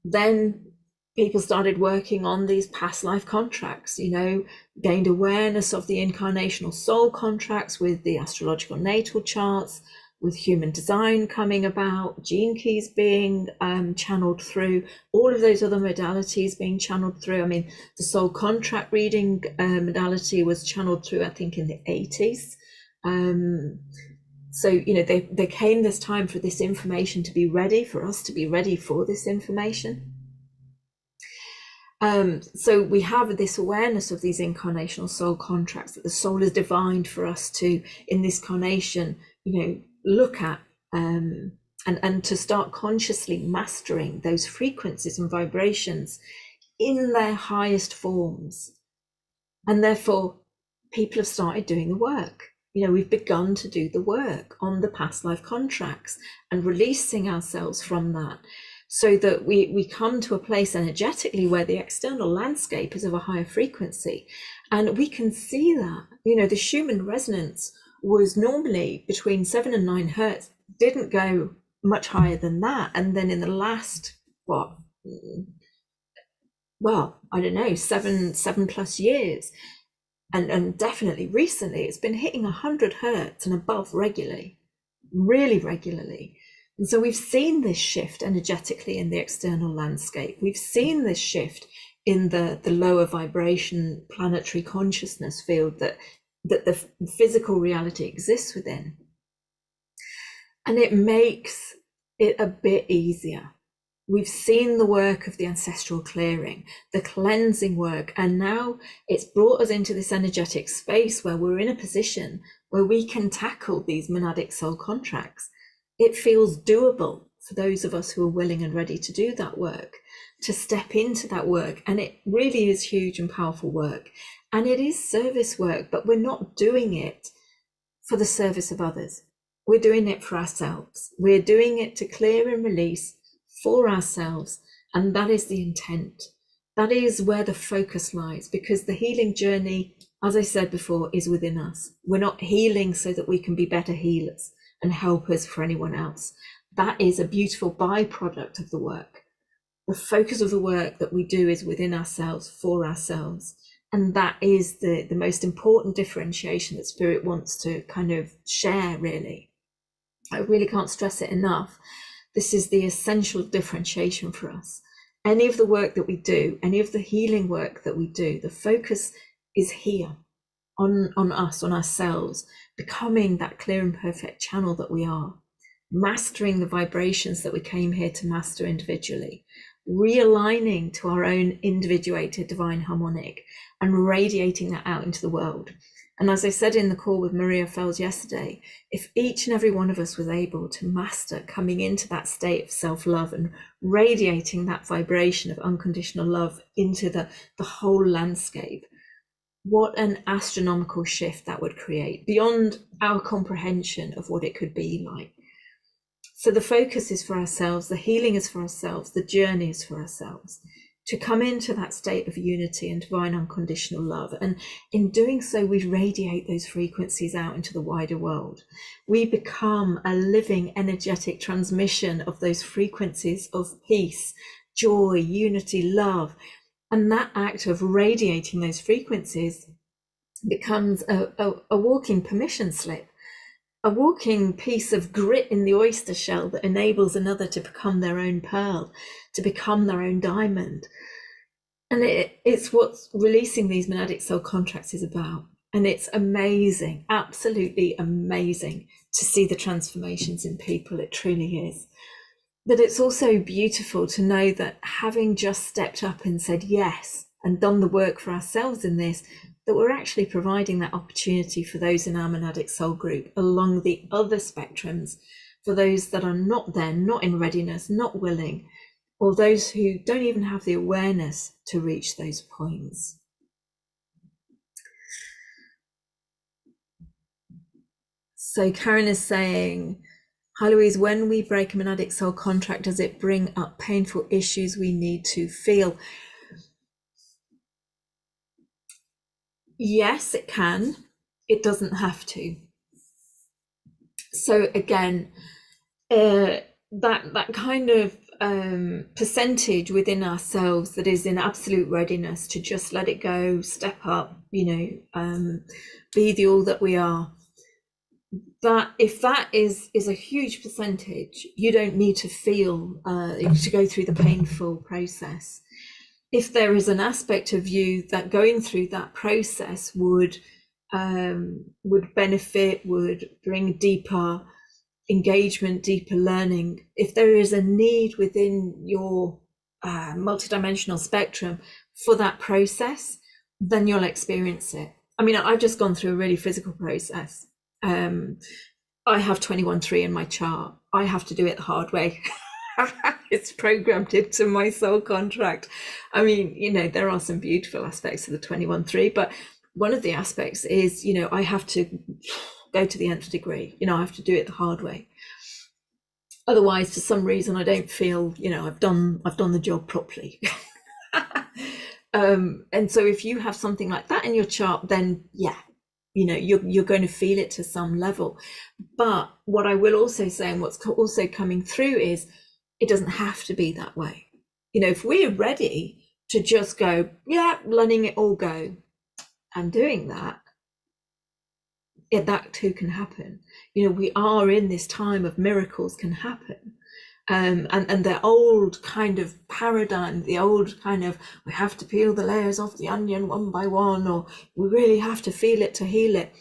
[SPEAKER 1] Then people started working on these past life contracts, you know, gained awareness of the incarnational soul contracts with the astrological natal charts, with human design coming about, gene keys being channeled through, all of those other modalities being channeled through. I mean, the soul contract reading modality was channeled through, I think, in the 80s. So, you know, there came this time for this information to be ready, for us to be ready for this information. So we have this awareness of these incarnational soul contracts that the soul is divined for us to, in this carnation, you know, look at and to start consciously mastering those frequencies and vibrations in their highest forms. And therefore, people have started doing the work. You know, we've begun to do the work on the past life contracts and releasing ourselves from that, so that we come to a place energetically where the external landscape is of a higher frequency. And we can see that, you know, the Schumann resonance was normally between 7 and 9 hertz, didn't go much higher than that. And then in the last, I don't know, seven plus years, and definitely recently, it's been hitting 100 hertz and above regularly, really regularly. And so we've seen this shift energetically in the external landscape. We've seen this shift in the lower vibration planetary consciousness field that the physical reality exists within. And it makes it a bit easier. We've seen the work of the ancestral clearing, the cleansing work, and now it's brought us into this energetic space where we're in a position where we can tackle these monadic soul contracts. It feels doable for those of us who are willing and ready to do that work, to step into that work. And it really is huge and powerful work. And it is service work, but we're not doing it for the service of others. We're doing it for ourselves. We're doing it to clear and release for ourselves. And that is the intent. That is where the focus lies, because the healing journey, as I said before, is within us. We're not healing so that we can be better healers and helpers for anyone else. That is a beautiful byproduct of the work. The focus of the work that we do is within ourselves, for ourselves. And that is the most important differentiation that Spirit wants to kind of share, really. I really can't stress it enough. This is the essential differentiation for us. Any of the work that we do, any of the healing work that we do, the focus is here, on us, on ourselves, becoming that clear and perfect channel that we are, mastering the vibrations that we came here to master individually, realigning to our own individuated divine harmonic and radiating that out into the world. And as I said in the call with Maria Fells yesterday, if each and every one of us was able to master coming into that state of self-love and radiating that vibration of unconditional love into the whole landscape, what an astronomical shift that would create beyond our comprehension of what it could be like. So the focus is for ourselves, the healing is for ourselves, the journey is for ourselves, to come into that state of unity and divine unconditional love. And in doing so, we radiate those frequencies out into the wider world. We become a living, energetic transmission of those frequencies of peace, joy, unity, love. And that act of radiating those frequencies becomes a walking permission slip, a walking piece of grit in the oyster shell that enables another to become their own pearl, to become their own diamond. And it's what releasing these monadic soul contracts is about. And it's amazing, absolutely amazing to see the transformations in people. It truly is. But it's also beautiful to know that having just stepped up and said yes and done the work for ourselves in this, that we're actually providing that opportunity for those in our monadic soul group along the other spectrums, for those that are not there, not in readiness, not willing, or those who don't even have the awareness to reach those points. So Karen is saying, hi Louise, when we break a monadic soul contract, does it bring up painful issues we need to feel? Yes, it can. It doesn't have to. So again, that kind of percentage within ourselves that is in absolute readiness to just let it go, step up, be the all that we are. That if that is a huge percentage, you don't need to feel to go through the painful process. If there is an aspect of you that going through that process would benefit, would bring deeper engagement, deeper learning, if there is a need within your multidimensional spectrum for that process, then you'll experience it. I mean, I've just gone through a really physical process. I have 21.3 in my chart. I have to do it the hard way. It's programmed into my soul contract. I mean, there are some beautiful aspects of the 21.3, but one of the aspects is, I have to go to the nth degree. I have to do it the hard way. Otherwise, for some reason, I don't feel, I've done the job properly. And so if you have something like that in your chart, then yeah, you're going to feel it to some level. But what I will also say, and what's also coming through, is it doesn't have to be that way. If we're ready to just go, yeah, letting it all go and doing that, yeah, that too can happen. We are in this time of miracles can happen. And the old kind of paradigm, the old kind of, we have to peel the layers off the onion one by one, or we really have to feel it to heal it.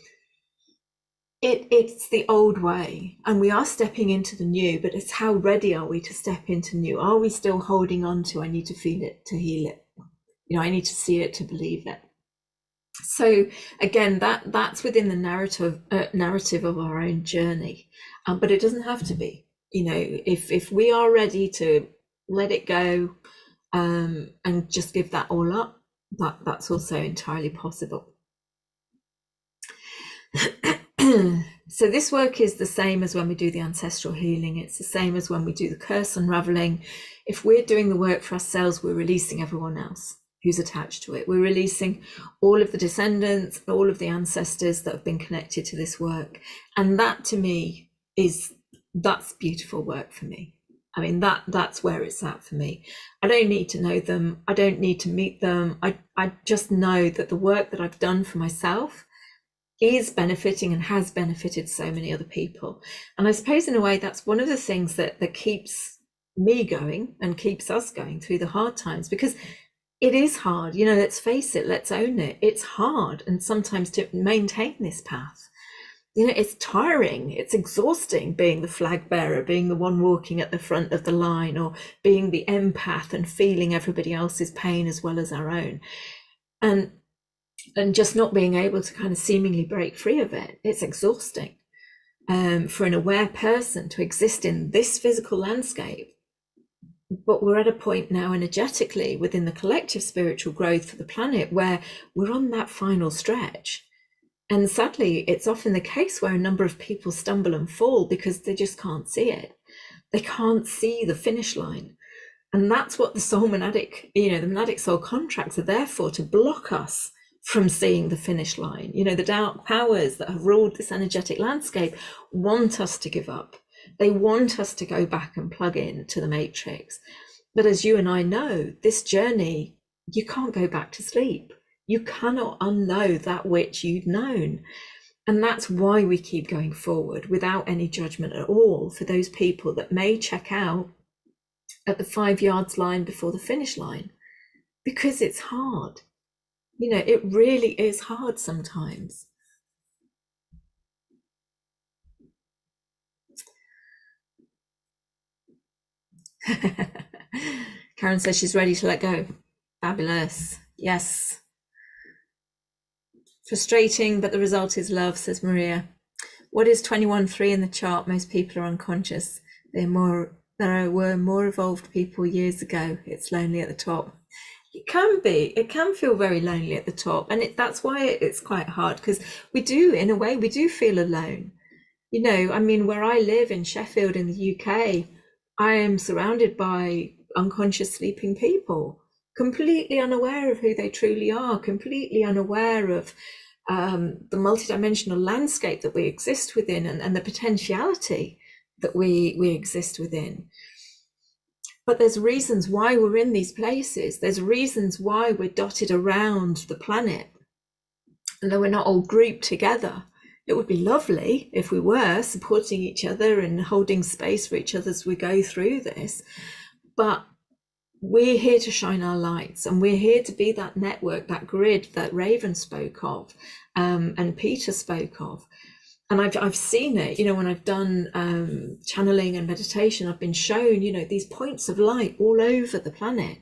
[SPEAKER 1] It's the old way, and we are stepping into the new, but it's how ready are we to step into new? Are we still holding on to, I need to feel it to heal it? I need to see it to believe it. So again, that's within the narrative of our own journey, but it doesn't have to be. If we are ready to let it go and just give that all up, that's also entirely possible. So this work is the same as when we do the ancestral healing. It's the same as when we do the curse unraveling. If we're doing the work for ourselves, we're releasing everyone else who's attached to it. We're releasing all of the descendants, all of the ancestors that have been connected to this work. And that to me that's beautiful work for me. I mean, that's where it's at for me. I don't need to know them. I don't need to meet them. I just know that the work that I've done for myself is benefiting and has benefited so many other people. And I suppose in a way, that's one of the things that keeps me going and keeps us going through the hard times, because it is hard. Let's face it, let's own it. It's hard. And sometimes to maintain this path, it's tiring, it's exhausting being the flag bearer, being the one walking at the front of the line, or being the empath and feeling everybody else's pain as well as our own. And just not being able to kind of seemingly break free of it. It's exhausting for an aware person to exist in this physical landscape. But we're at a point now energetically within the collective spiritual growth for the planet where we're on that final stretch. And sadly, it's often the case where a number of people stumble and fall because they just can't see it. They can't see the finish line. And that's what the soul monadic, the monadic soul contracts are there for, to block us from seeing the finish line. The dark powers that have ruled this energetic landscape want us to give up. They want us to go back and plug in to the matrix. But as you and I know, this journey, you can't go back to sleep. You cannot unknow that which you've known. And that's why we keep going forward without any judgment at all for those people that may check out at the 5 yards line before the finish line, because it's hard. It really is hard sometimes. Karen says she's ready to let go. Fabulous. Yes. Frustrating, but the result is love, says Maria. What is 21.3 in the chart? Most people are unconscious. There were more evolved people years ago. It's lonely at the top. It can be. It can feel very lonely at the top. And that's why it's quite hard, because we do feel alone. I mean, where I live in Sheffield in the UK, I am surrounded by unconscious sleeping people, completely unaware of who they truly are, completely unaware of the multidimensional landscape that we exist within, and the potentiality that we exist within. But there's reasons why we're in these places. There's reasons why we're dotted around the planet, and that we're not all grouped together. It would be lovely if we were supporting each other and holding space for each other as we go through this. But we're here to shine our lights, and we're here to be that network, that grid that Raven spoke of, and Peter spoke of. And I've seen it, when I've done channeling and meditation, I've been shown, these points of light all over the planet.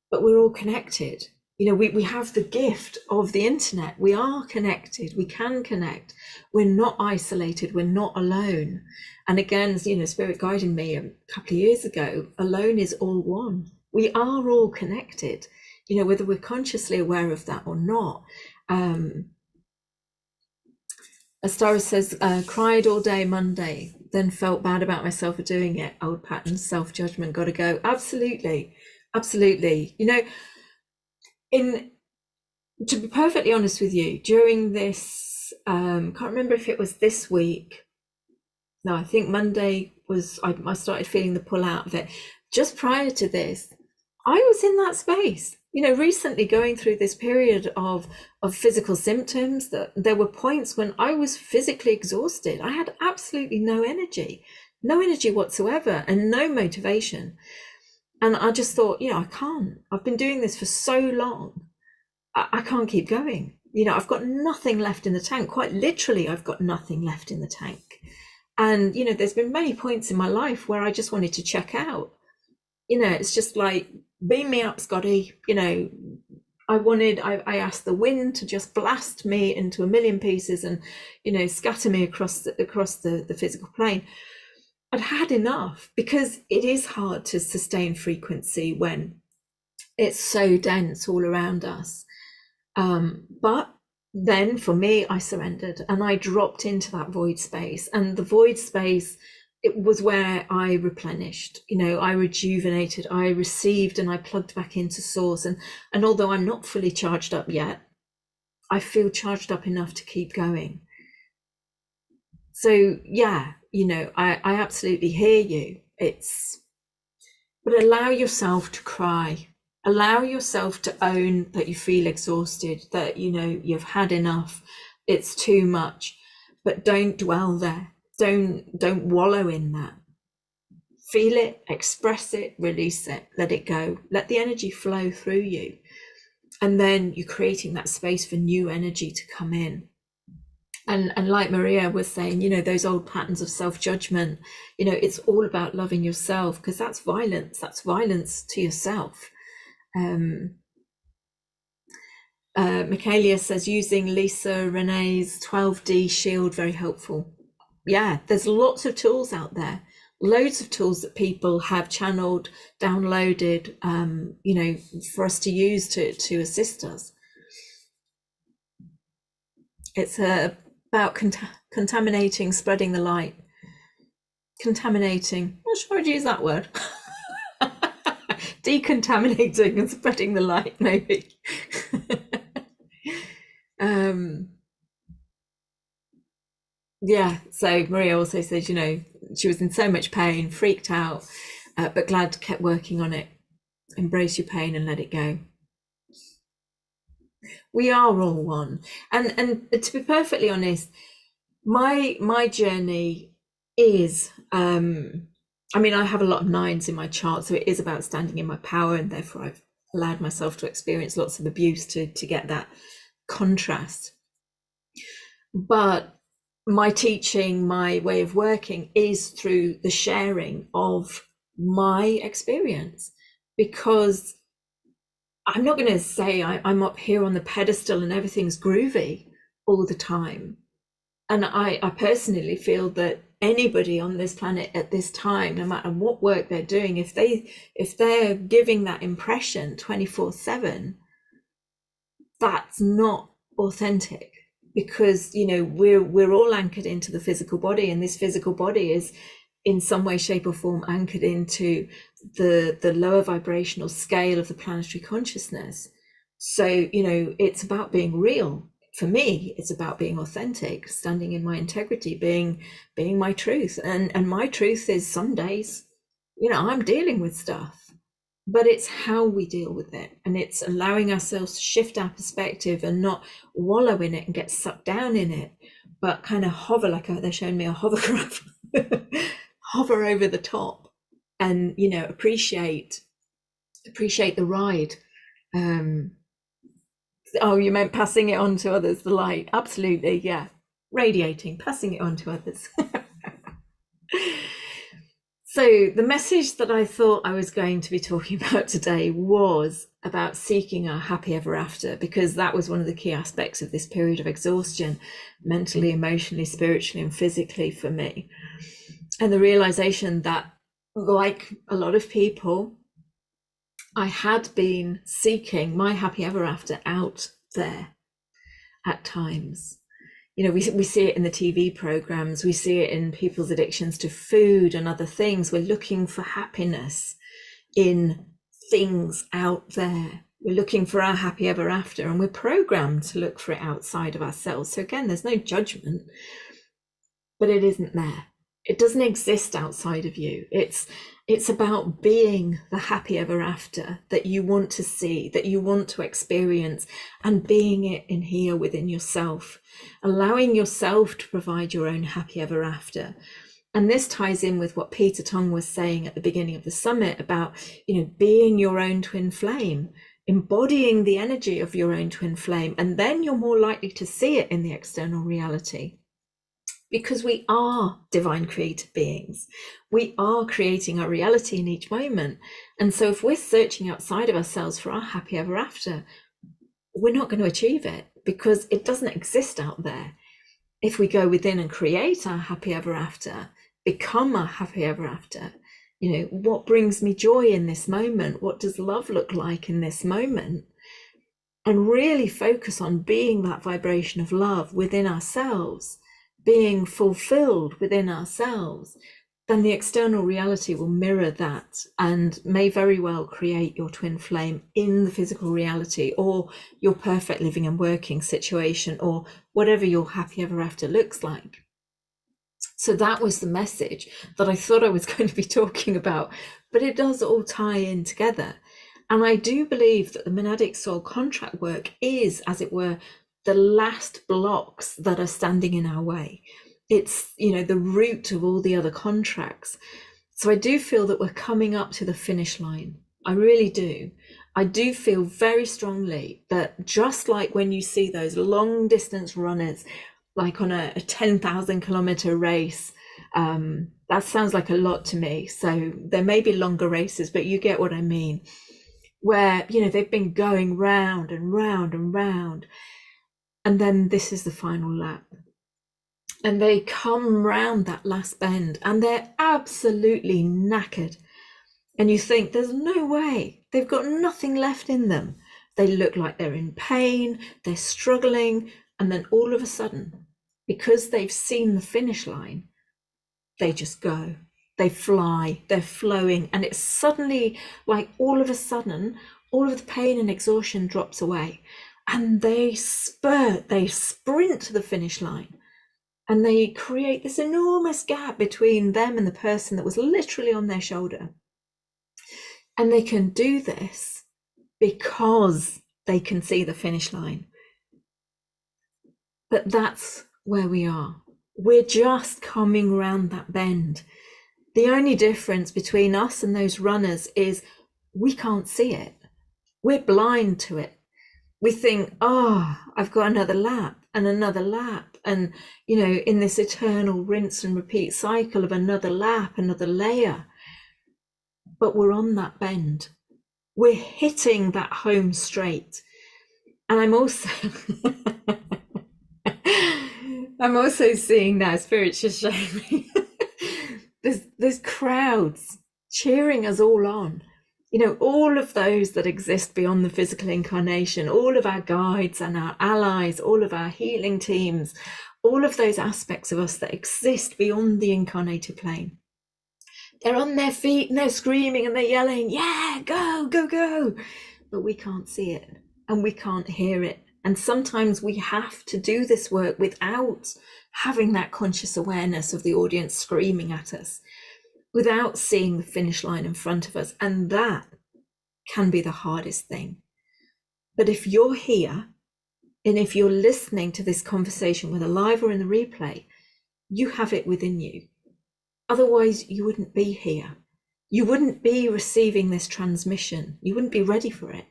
[SPEAKER 1] But we're all connected. We have the gift of the internet. We are connected. We can connect. We're not isolated. We're not alone. And again, Spirit guided me a couple of years ago, alone is all one. We are all connected, whether we're consciously aware of that or not. Astara says, cried all day Monday, then felt bad about myself for doing it. Old patterns, self-judgment, got to go. Absolutely. Absolutely. To be perfectly honest with you, during this, can't remember if it was this week. No, I think Monday was, I started feeling the pull out of it. Just prior to this, I was in that space, recently going through this period of physical symptoms, that there were points when I was physically exhausted. I had absolutely no energy whatsoever, and no motivation. And I just thought, I can't. I've been doing this for so long. I can't keep going. I've got nothing left in the tank. Quite literally, I've got nothing left in the tank. And, there's been many points in my life where I just wanted to check out. It's just like, beam me up, Scotty. I asked the wind to just blast me into a million pieces and, scatter me across the physical plane. I'd had enough, because it is hard to sustain frequency when it's so dense all around us. But then for me, I surrendered and I dropped into that void space, and the void space, it was where I replenished, I rejuvenated, I received, and I plugged back into source. And although I'm not fully charged up yet, I feel charged up enough to keep going. So yeah, I absolutely hear you. But allow yourself to cry. Allow yourself to own that you feel exhausted, that, you've had enough. It's too much, but don't dwell there. Don't wallow in that. Feel it, express it, release it, let it go. Let the energy flow through you. And then you're creating that space for new energy to come in. And like Maria was saying, those old patterns of self-judgment, it's all about loving yourself, because that's violence to yourself. Michaelia says, using Lisa Renee's 12D shield, very helpful. Yeah, there's lots of tools out there, loads of tools that people have channeled, downloaded, for us to use to assist us. It's about contaminating, spreading the light. Contaminating, I'm not sure I'd use that word. Decontaminating and spreading the light, maybe. Yeah, so Maria also says, she was in so much pain, freaked out, but glad, kept working on it. Embrace your pain and let it go. We are all one. And to be perfectly honest, my journey is, I have a lot of 9s in my chart, so it is about standing in my power, and therefore I've allowed myself to experience lots of abuse to get that contrast. But my teaching, my way of working is through the sharing of my experience, because I'm not going to say I'm up here on the pedestal and everything's groovy all the time. And I personally feel that anybody on this planet at this time, no matter what work they're doing, if they're giving that impression 24/7, that's not authentic, because we're all anchored into the physical body, and this physical body is in some way, shape or form anchored into the lower vibrational scale of the planetary consciousness. So it's about being real. For me, it's about being authentic, standing in my integrity, being my truth. And my truth is, some days I'm dealing with stuff, but it's how we deal with it. And it's allowing ourselves to shift our perspective and not wallow in it and get sucked down in it, but kind of hover, like they're showing me a hovercraft, hover over the top and, appreciate the ride. Oh, you meant passing it on to others, the light. Absolutely, yeah. Radiating, passing it on to others. So the message that I thought I was going to be talking about today was about seeking our happy ever after, because that was one of the key aspects of this period of exhaustion, mentally, emotionally, spiritually, and physically for me. And the realization that, like a lot of people, I had been seeking my happy ever after out there at times. We see it in the TV programs, we see it in people's addictions to food and other things. We're looking for happiness in things out there. We're looking for our happy ever after, and we're programmed to look for it outside of ourselves. So again, there's no judgment, but it isn't there. It doesn't exist outside of you. It's about being the happy ever after that you want to see, that you want to experience, and being it in here within yourself, allowing yourself to provide your own happy ever after. And this ties in with what Peter Tong was saying at the beginning of the summit about, being your own twin flame, embodying the energy of your own twin flame, and then you're more likely to see it in the external reality. Because we are divine creative beings. We are creating our reality in each moment. And so if we're searching outside of ourselves for our happy ever after, we're not going to achieve it because it doesn't exist out there. If we go within and create our happy ever after, become our happy ever after, what brings me joy in this moment? What does love look like in this moment? And really focus on being that vibration of love within ourselves, being fulfilled within ourselves, then the external reality will mirror that and may very well create your twin flame in the physical reality, or your perfect living and working situation, or whatever your happy ever after looks like. So that was the message that I thought I was going to be talking about, but it does all tie in together. And I do believe that the Monadic soul contract work is, as it were, the last blocks that are standing in our way. It's, the root of all the other contracts. So I do feel that we're coming up to the finish line. I really do. I do feel very strongly that just like when you see those long distance runners, like on a 10,000 kilometer race, that sounds like a lot to me. So there may be longer races, but you get what I mean, where, they've been going round and round and round. And then this is the final lap. And they come round that last bend and they're absolutely knackered. And you think, there's no way, they've got nothing left in them. They look like they're in pain, they're struggling. And then all of a sudden, because they've seen the finish line, they just go. They fly, they're flowing. And it's suddenly like all of a sudden, all of the pain and exhaustion drops away. And they sprint to the finish line, and they create this enormous gap between them and the person that was literally on their shoulder. And they can do this because they can see the finish line. But that's where we are. We're just coming around that bend. The only difference between us and those runners is we can't see it. We're blind to it. We think, I've got another lap and another lap. And, in this eternal rinse and repeat cycle of another lap, another layer. But we're on that bend. We're hitting that home straight. And I'm also, seeing now, Spirit's just showing me, there's crowds cheering us all on. All of those that exist beyond the physical incarnation, all of our guides and our allies, all of our healing teams, all of those aspects of us that exist beyond the incarnated plane. They're on their feet and they're screaming and they're yelling, yeah, go, go, go. But we can't see it and we can't hear it. And sometimes we have to do this work without having that conscious awareness of the audience screaming at us. without seeing the finish line in front of us. And that can be the hardest thing. But if you're here, and if you're listening to this conversation, whether live or in the replay, you have it within you. Otherwise, you wouldn't be here. You wouldn't be receiving this transmission. You wouldn't be ready for it.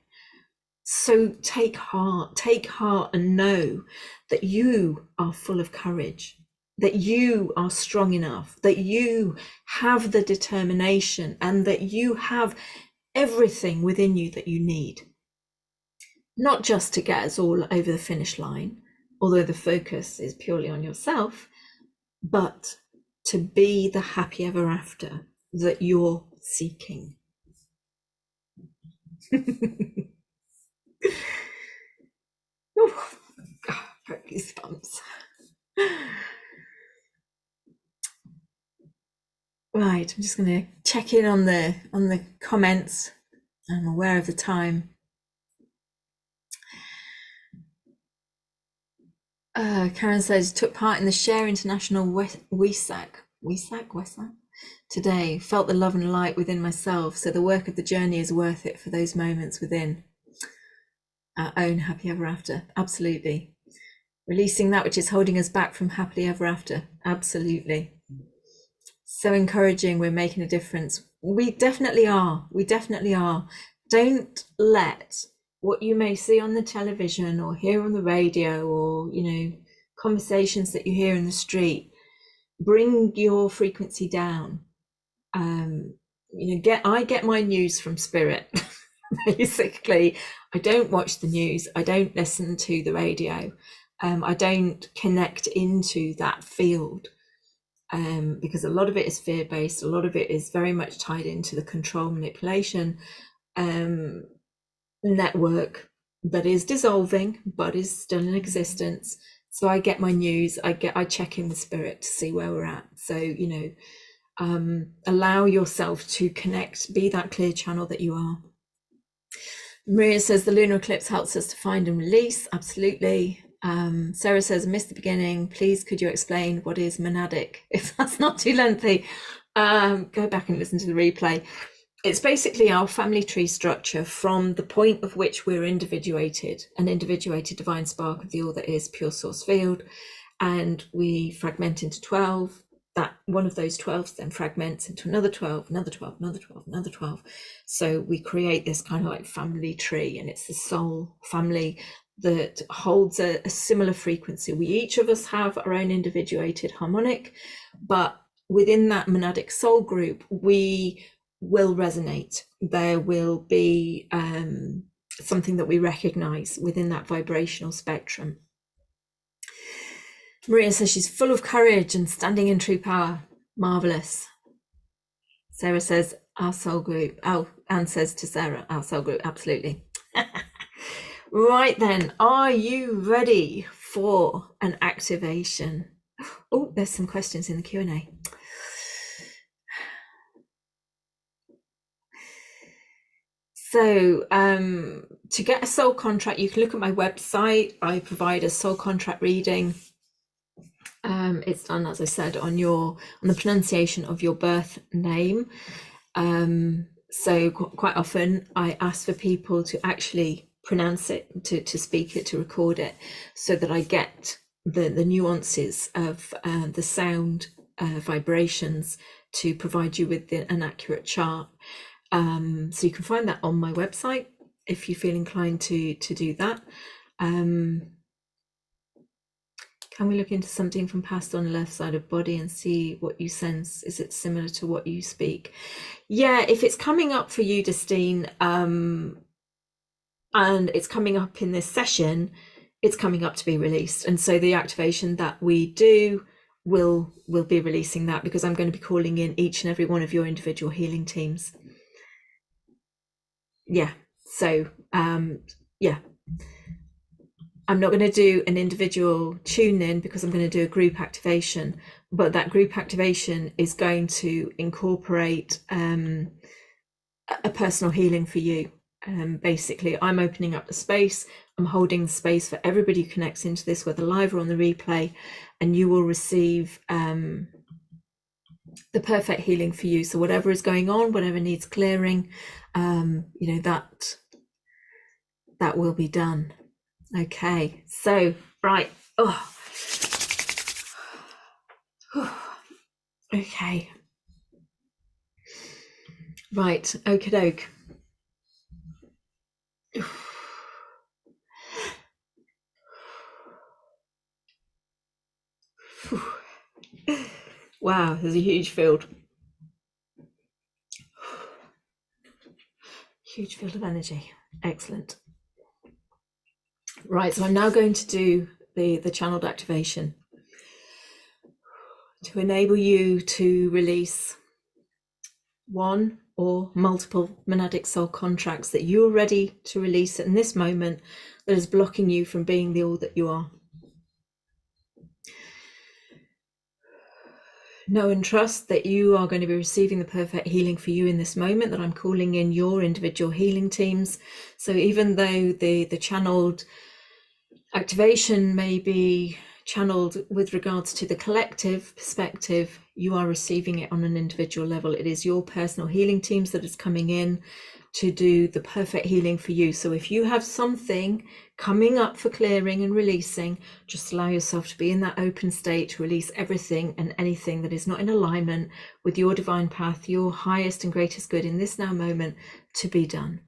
[SPEAKER 1] So take heart and know that you are full of courage, that you are strong enough, that you have the determination, and that you have everything within you that you need. Not just to get us all over the finish line, although the focus is purely on yourself, but to be the happy ever after that you're seeking. Goosebumps. Right, I'm just going to check in on the comments. I'm aware of the time. Karen says, took part in the Share International WESAC today, felt the love and light within myself, so the work of the journey is worth it for those moments within our own happy ever after. Absolutely. Releasing that which is holding us back from happily ever after. Absolutely. So encouraging. We're making a difference. We definitely are. We definitely are. Don't let what you may see on the television or hear on the radio, or conversations that you hear in the street, bring your frequency down. I get my news from spirit. Basically, I don't watch the news. I don't listen to the radio. I don't connect into that field, because a lot of it is fear-based. A lot of it is very much tied into the control manipulation network that is dissolving but is still in existence. So I get my news, I check in with spirit to see where we're at. So allow yourself to connect, be that clear channel that you are. Maria says the lunar eclipse helps us to find and release. Absolutely. Sarah says, missed the beginning, please could you explain what is monadic, if that's not too lengthy. Go back and listen to the replay. It's basically our family tree structure from the point of which we're individuated, an individuated divine spark of the all that is pure source field, and we fragment into 12. That one of those 12s then fragments into another 12, another 12, another 12, another 12. So we create this kind of like family tree, and it's the soul family that holds a similar frequency. We each of us have our own individuated harmonic, but within that monadic soul group, we will resonate. There will be something that we recognize within that vibrational spectrum. Maria says she's full of courage and standing in true power. Marvelous. Sarah says our soul group. Oh, Anne says to Sarah, our soul group. Absolutely. Right then, are you ready for an activation? Oh, there's some questions in the Q&A. So to get a soul contract, you can look at my website. I provide a soul contract reading. It's done, as I said, on the pronunciation of your birth name. So quite often I ask for people to actually pronounce it, to speak it, to record it, so that I get the nuances of the sound vibrations to provide you with an accurate chart. So you can find that on my website if you feel inclined to do that. Can we look into something from past on the left side of body and see what you sense? Is it similar to what you speak? Yeah, if it's coming up for you, Justine, and it's coming up in this session, it's coming up to be released. And so the activation that we do will be releasing that, because I'm going to be calling in each and every one of your individual healing teams. Yeah, so yeah, I'm not going to do an individual tune in because I'm going to do a group activation, but that group activation is going to incorporate a personal healing for you. Basically, I'm opening up the space, I'm holding the space for everybody who connects into this, whether live or on the replay, and you will receive the perfect healing for you. So whatever is going on, whatever needs clearing, that will be done. Okay, so right. Okay. Right, okie doke. Wow, there's a huge field. Huge field of energy. Excellent. Right, so I'm now going to do the channeled activation to enable you to release one or multiple monadic soul contracts that you're ready to release in this moment that is blocking you from being the all that you are. Know and trust that you are going to be receiving the perfect healing for you in this moment, that I'm calling in your individual healing teams. So even though the channeled activation may be channeled with regards to the collective perspective, you are receiving it on an individual level. It is your personal healing teams that is coming in to do the perfect healing for you. So if you have something coming up for clearing and releasing, just allow yourself to be in that open state to release everything and anything that is not in alignment with your divine path, your highest and greatest good in this now moment to be done.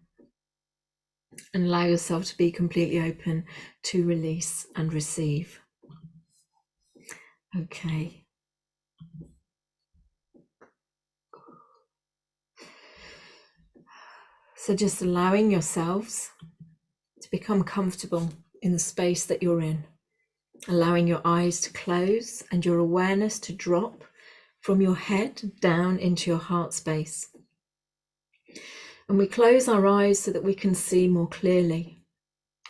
[SPEAKER 1] And allow yourself to be completely open to release and receive. Okay. So just allowing yourselves to become comfortable in the space that you're in, allowing your eyes to close and your awareness to drop from your head down into your heart space. And we close our eyes so that we can see more clearly.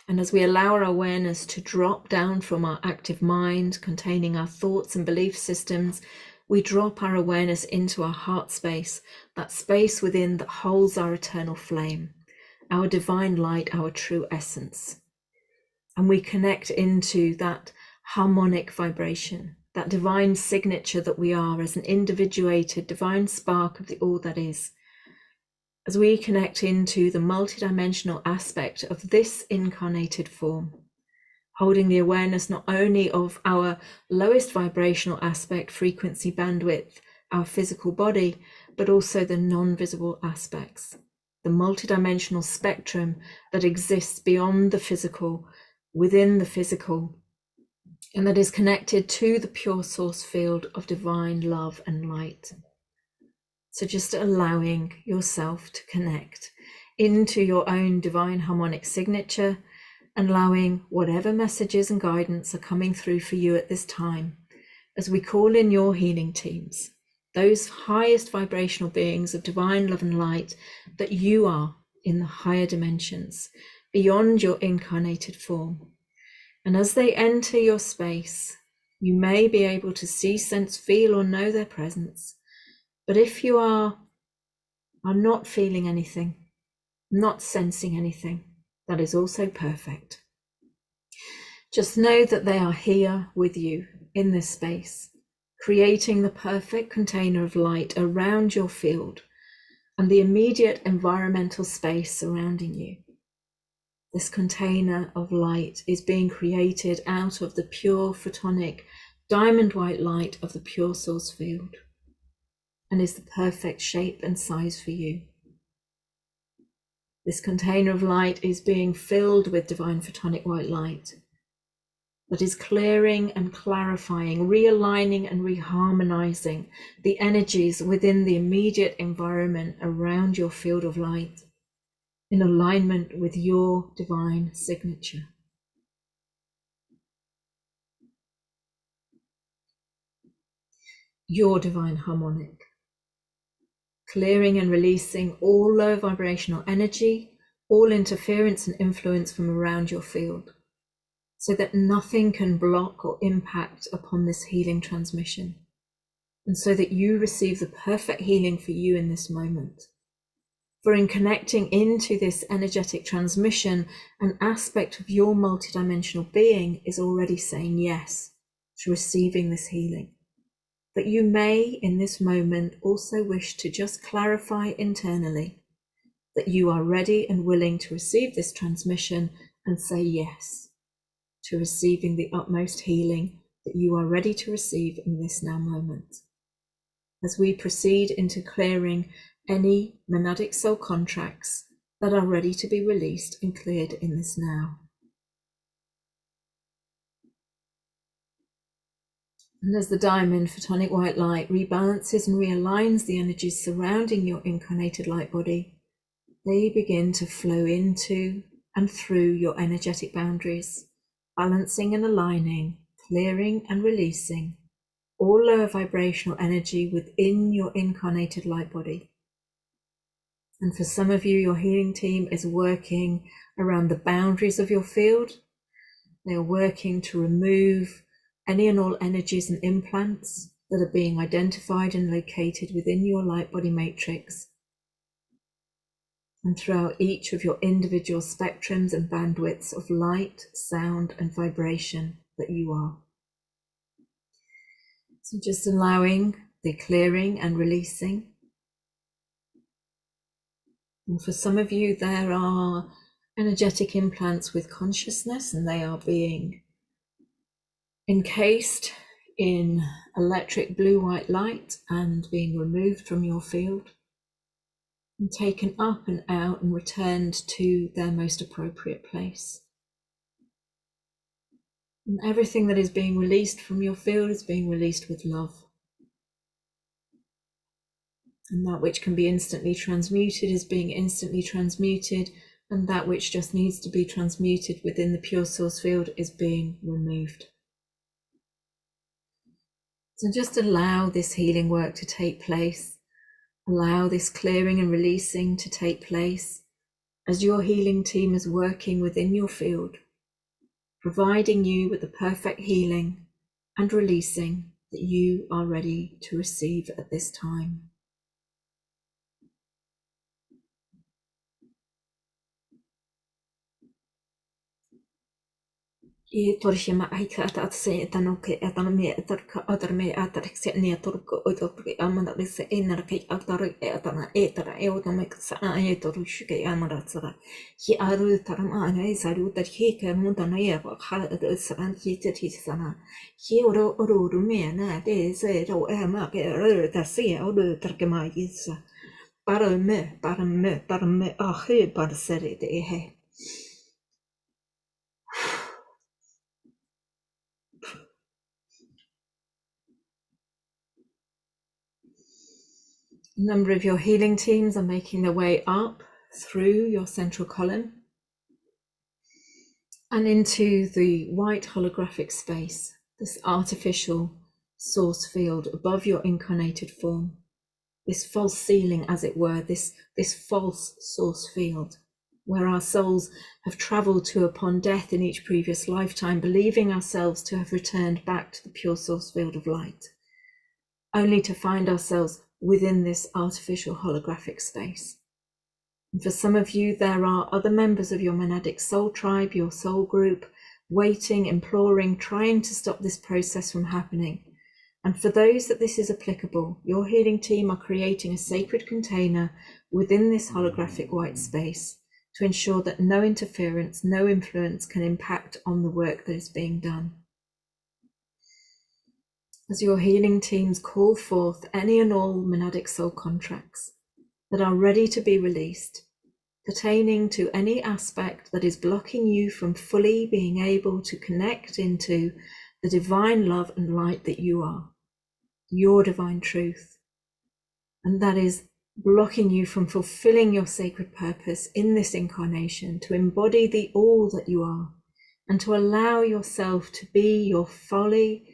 [SPEAKER 1] And as we allow our awareness to drop down from our active mind, containing our thoughts and belief systems, we drop our awareness into our heart space, that space within that holds our eternal flame, our divine light, our true essence. And we connect into that harmonic vibration, that divine signature that we are as an individuated divine spark of the all that is. As we connect into the multidimensional aspect of this incarnated form, holding the awareness not only of our lowest vibrational aspect, frequency, bandwidth, our physical body, but also the non-visible aspects, the multidimensional spectrum that exists beyond the physical, within the physical, and that is connected to the pure source field of divine love and light. So just allowing yourself to connect into your own divine harmonic signature, and allowing whatever messages and guidance are coming through for you at this time, as we call in your healing teams, those highest vibrational beings of divine love and light that you are in the higher dimensions, beyond your incarnated form. And as they enter your space, you may be able to see, sense, feel, or know their presence. But if you are not feeling anything, not sensing anything, that is also perfect. Just know that they are here with you in this space, creating the perfect container of light around your field and the immediate environmental space surrounding you. This container of light is being created out of the pure photonic diamond white light of the pure source field, and is the perfect shape and size for you. This container of light is being filled with divine photonic white light that is clearing and clarifying, realigning and reharmonizing the energies within the immediate environment around your field of light in alignment with your divine signature. Your divine harmonic, clearing and releasing all low vibrational energy, all interference and influence from around your field, so that nothing can block or impact upon this healing transmission, and so that you receive the perfect healing for you in this moment. For in connecting into this energetic transmission, an aspect of your multidimensional being is already saying yes to receiving this healing. But you may, in this moment, also wish to just clarify internally that you are ready and willing to receive this transmission and say yes to receiving the utmost healing that you are ready to receive in this now moment. As we proceed into clearing any monadic soul contracts that are ready to be released and cleared in this now. And as the diamond photonic white light rebalances and realigns the energies surrounding your incarnated light body, they begin to flow into and through your energetic boundaries, balancing and aligning, clearing and releasing all lower vibrational energy within your incarnated light body. And for some of you, your healing team is working around the boundaries of your field. They are working to remove any and all energies and implants that are being identified and located within your light body matrix and throughout each of your individual spectrums and bandwidths of light, sound, and vibration that you are. So just allowing the clearing and releasing. And for some of you, there are energetic implants with consciousness, and they are being encased in electric blue-white light and being removed from your field and taken up and out and returned to their most appropriate place. And everything that is being released from your field is being released with love. And that which can be instantly transmuted is being instantly transmuted, and that which just needs to be transmuted within the pure source field is being removed. So just allow this healing work to take place. Allow this clearing and releasing to take place as your healing team is working within your field, providing you with the perfect healing and releasing that you are ready to receive at this time. I torshima aika at se tanoke atame atarka adarme atarxe ne turko otoke amana lise inarke atare atana etara eotomek sana etorushke amaratsara hi aru taramana isaru tarke mutana eva ha saran hiti sana hi oro rumena de se ro ema ke ro tasi odo tarkema isa parame ahe parsere de he. A number of your healing teams are making their way up through your central column and into the white holographic space, this artificial source field above your incarnated form, this false ceiling, as it were, this false source field, where our souls have traveled to upon death in each previous lifetime, believing ourselves to have returned back to the pure source field of light, only to find ourselves within this artificial holographic space. And for some of you, there are other members of your monadic soul tribe, your soul group, waiting, imploring, trying to stop this process from happening. And for those that this is applicable, your healing team are creating a sacred container within this holographic white space to ensure that no interference, no influence can impact on the work that is being done. As your healing teams call forth any and all monadic soul contracts that are ready to be released, pertaining to any aspect that is blocking you from fully being able to connect into the divine love and light that you are, your divine truth, and that is blocking you from fulfilling your sacred purpose in this incarnation, to embody the all that you are, and to allow yourself to be your fully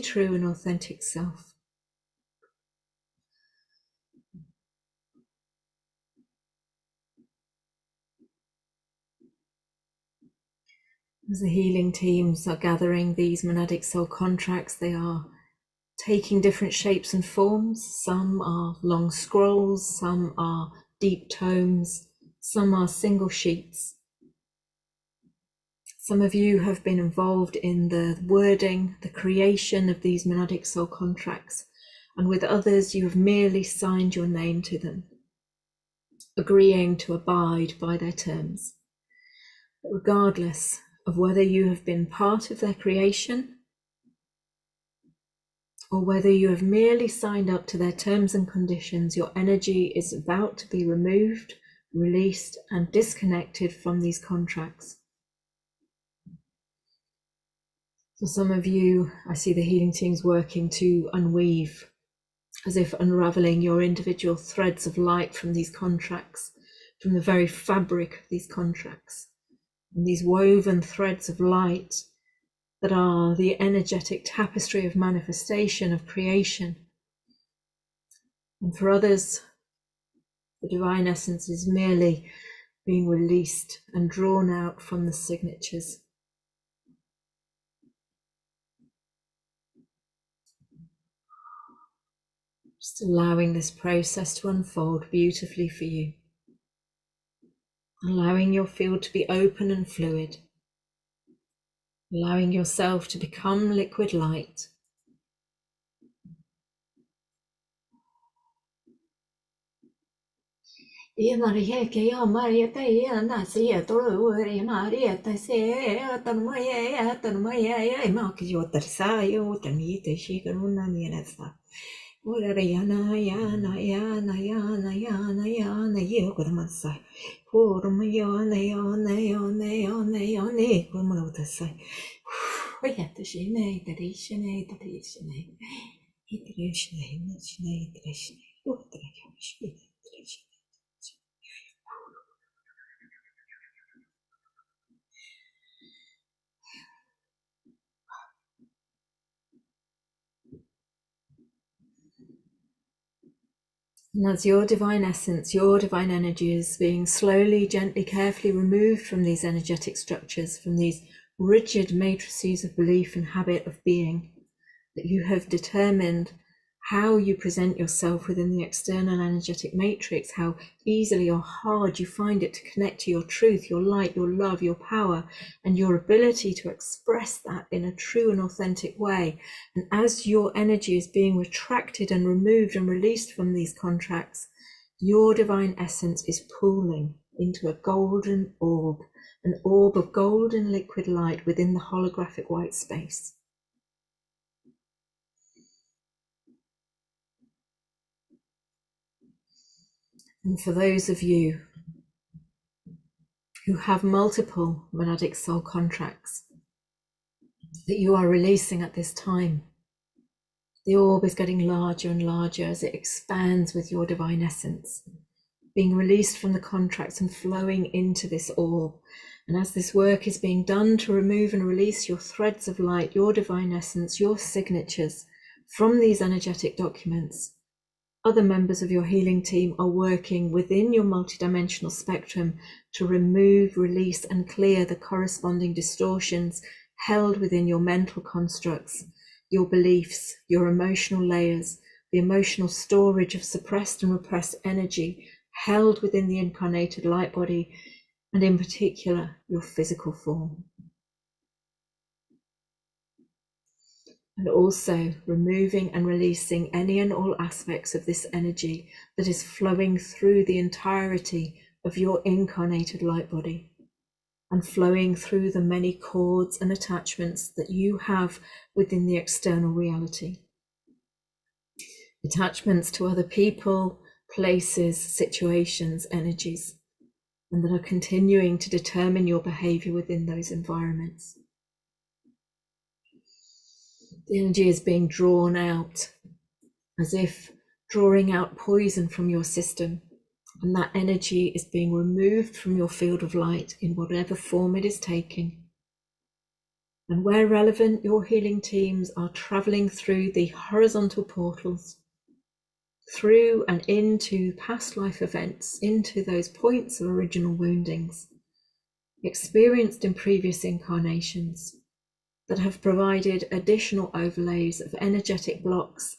[SPEAKER 1] true and authentic self. As the healing teams are gathering these monadic soul contracts, they are taking different shapes and forms. Some are long scrolls, some are deep tomes, some are single sheets. Some of you have been involved in the wording, the creation of these monadic soul contracts, and with others you have merely signed your name to them, agreeing to abide by their terms. But regardless of whether you have been part of their creation or whether you have merely signed up to their terms and conditions, your energy is about to be removed, released, and disconnected from these contracts. For some of you, I see the healing teams working to unweave, as if unraveling your individual threads of light from these contracts, from the very fabric of these contracts. And these woven threads of light that are the energetic tapestry of manifestation, of creation. And for others, the divine essence is merely being released and drawn out from the signatures. Just allowing this process to unfold beautifully for you. Allowing your field to be open and fluid. Allowing yourself to become liquid light. Maria que yo Maria te nacia todo Maria te se tan Maya ma que yo tersayo tanita shikaruna nienesa. Ora yana yana yana yana yana yana yo kurmasa. For me yana yana yana yana yana kurmasa. We have to shine that is shine that is shine. It is shine shine shine. What the shine. And as your divine essence, your divine energy is being slowly, gently, carefully removed from these energetic structures, from these rigid matrices of belief and habit of being, that you have determined how you present yourself within the external energetic matrix, how easily or hard you find it to connect to your truth, your light, your love, your power, and your ability to express that in a true and authentic way. And as your energy is being retracted and removed and released from these contracts, your divine essence is pooling into a golden orb, an orb of golden liquid light within the holographic white space. And for those of you who have multiple monadic soul contracts that you are releasing at this time, the orb is getting larger and larger as it expands with your divine essence, being released from the contracts and flowing into this orb. And as this work is being done to remove and release your threads of light, your divine essence, your signatures from these energetic documents, other members of your healing team are working within your multidimensional spectrum to remove, release, and clear the corresponding distortions held within your mental constructs, your beliefs, your emotional layers, the emotional storage of suppressed and repressed energy held within the incarnated light body, and in particular, your physical form. And also removing and releasing any and all aspects of this energy that is flowing through the entirety of your incarnated light body and flowing through the many cords and attachments that you have within the external reality. Attachments to other people, places, situations, energies, and that are continuing to determine your behavior within those environments. The energy is being drawn out as if drawing out poison from your system, and that energy is being removed from your field of light in whatever form it is taking. And where relevant, your healing teams are traveling through the horizontal portals, through and into past life events, into those points of original woundings experienced in previous incarnations, that have provided additional overlays of energetic blocks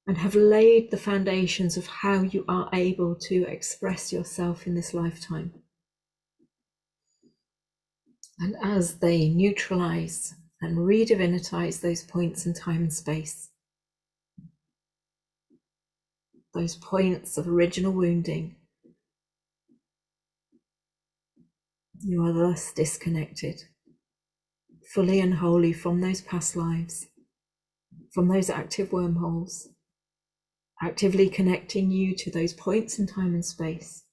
[SPEAKER 1] and have laid the foundations of how you are able to express yourself in this lifetime. And as they neutralize and redivinitize those points in time and space, those points of original wounding, you are thus disconnected fully and wholly from those past lives, from those active wormholes, actively connecting you to those points in time and space,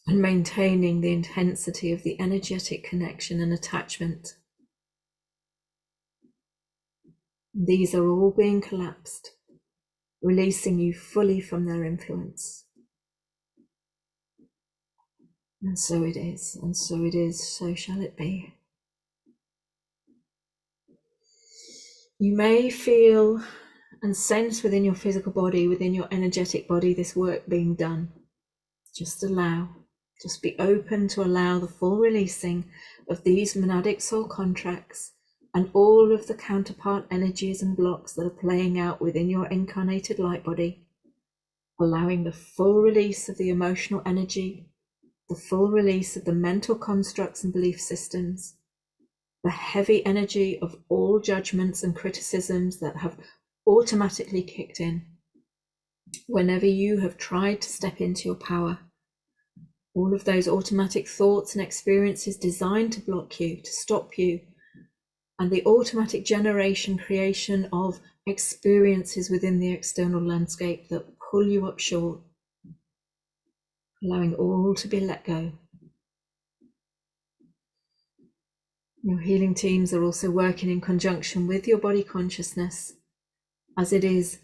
[SPEAKER 1] and maintaining the intensity of the energetic connection and attachment. These are all being collapsed, releasing you fully from their influence. And so it is, and so it is, so shall it be. You may feel and sense within your physical body, within your energetic body, this work being done. Just allow, just be open to allow the full releasing of these monadic soul contracts and all of the counterpart energies and blocks that are playing out within your incarnated light body, allowing the full release of the emotional energy, the full release of the mental constructs and belief systems, the heavy energy of all judgments and criticisms that have automatically kicked in whenever you have tried to step into your power. All of those automatic thoughts and experiences designed to block you, to stop you, and the automatic creation of experiences within the external landscape that pull you up short, allowing all to be let go. Your healing teams are also working in conjunction with your body consciousness, as it is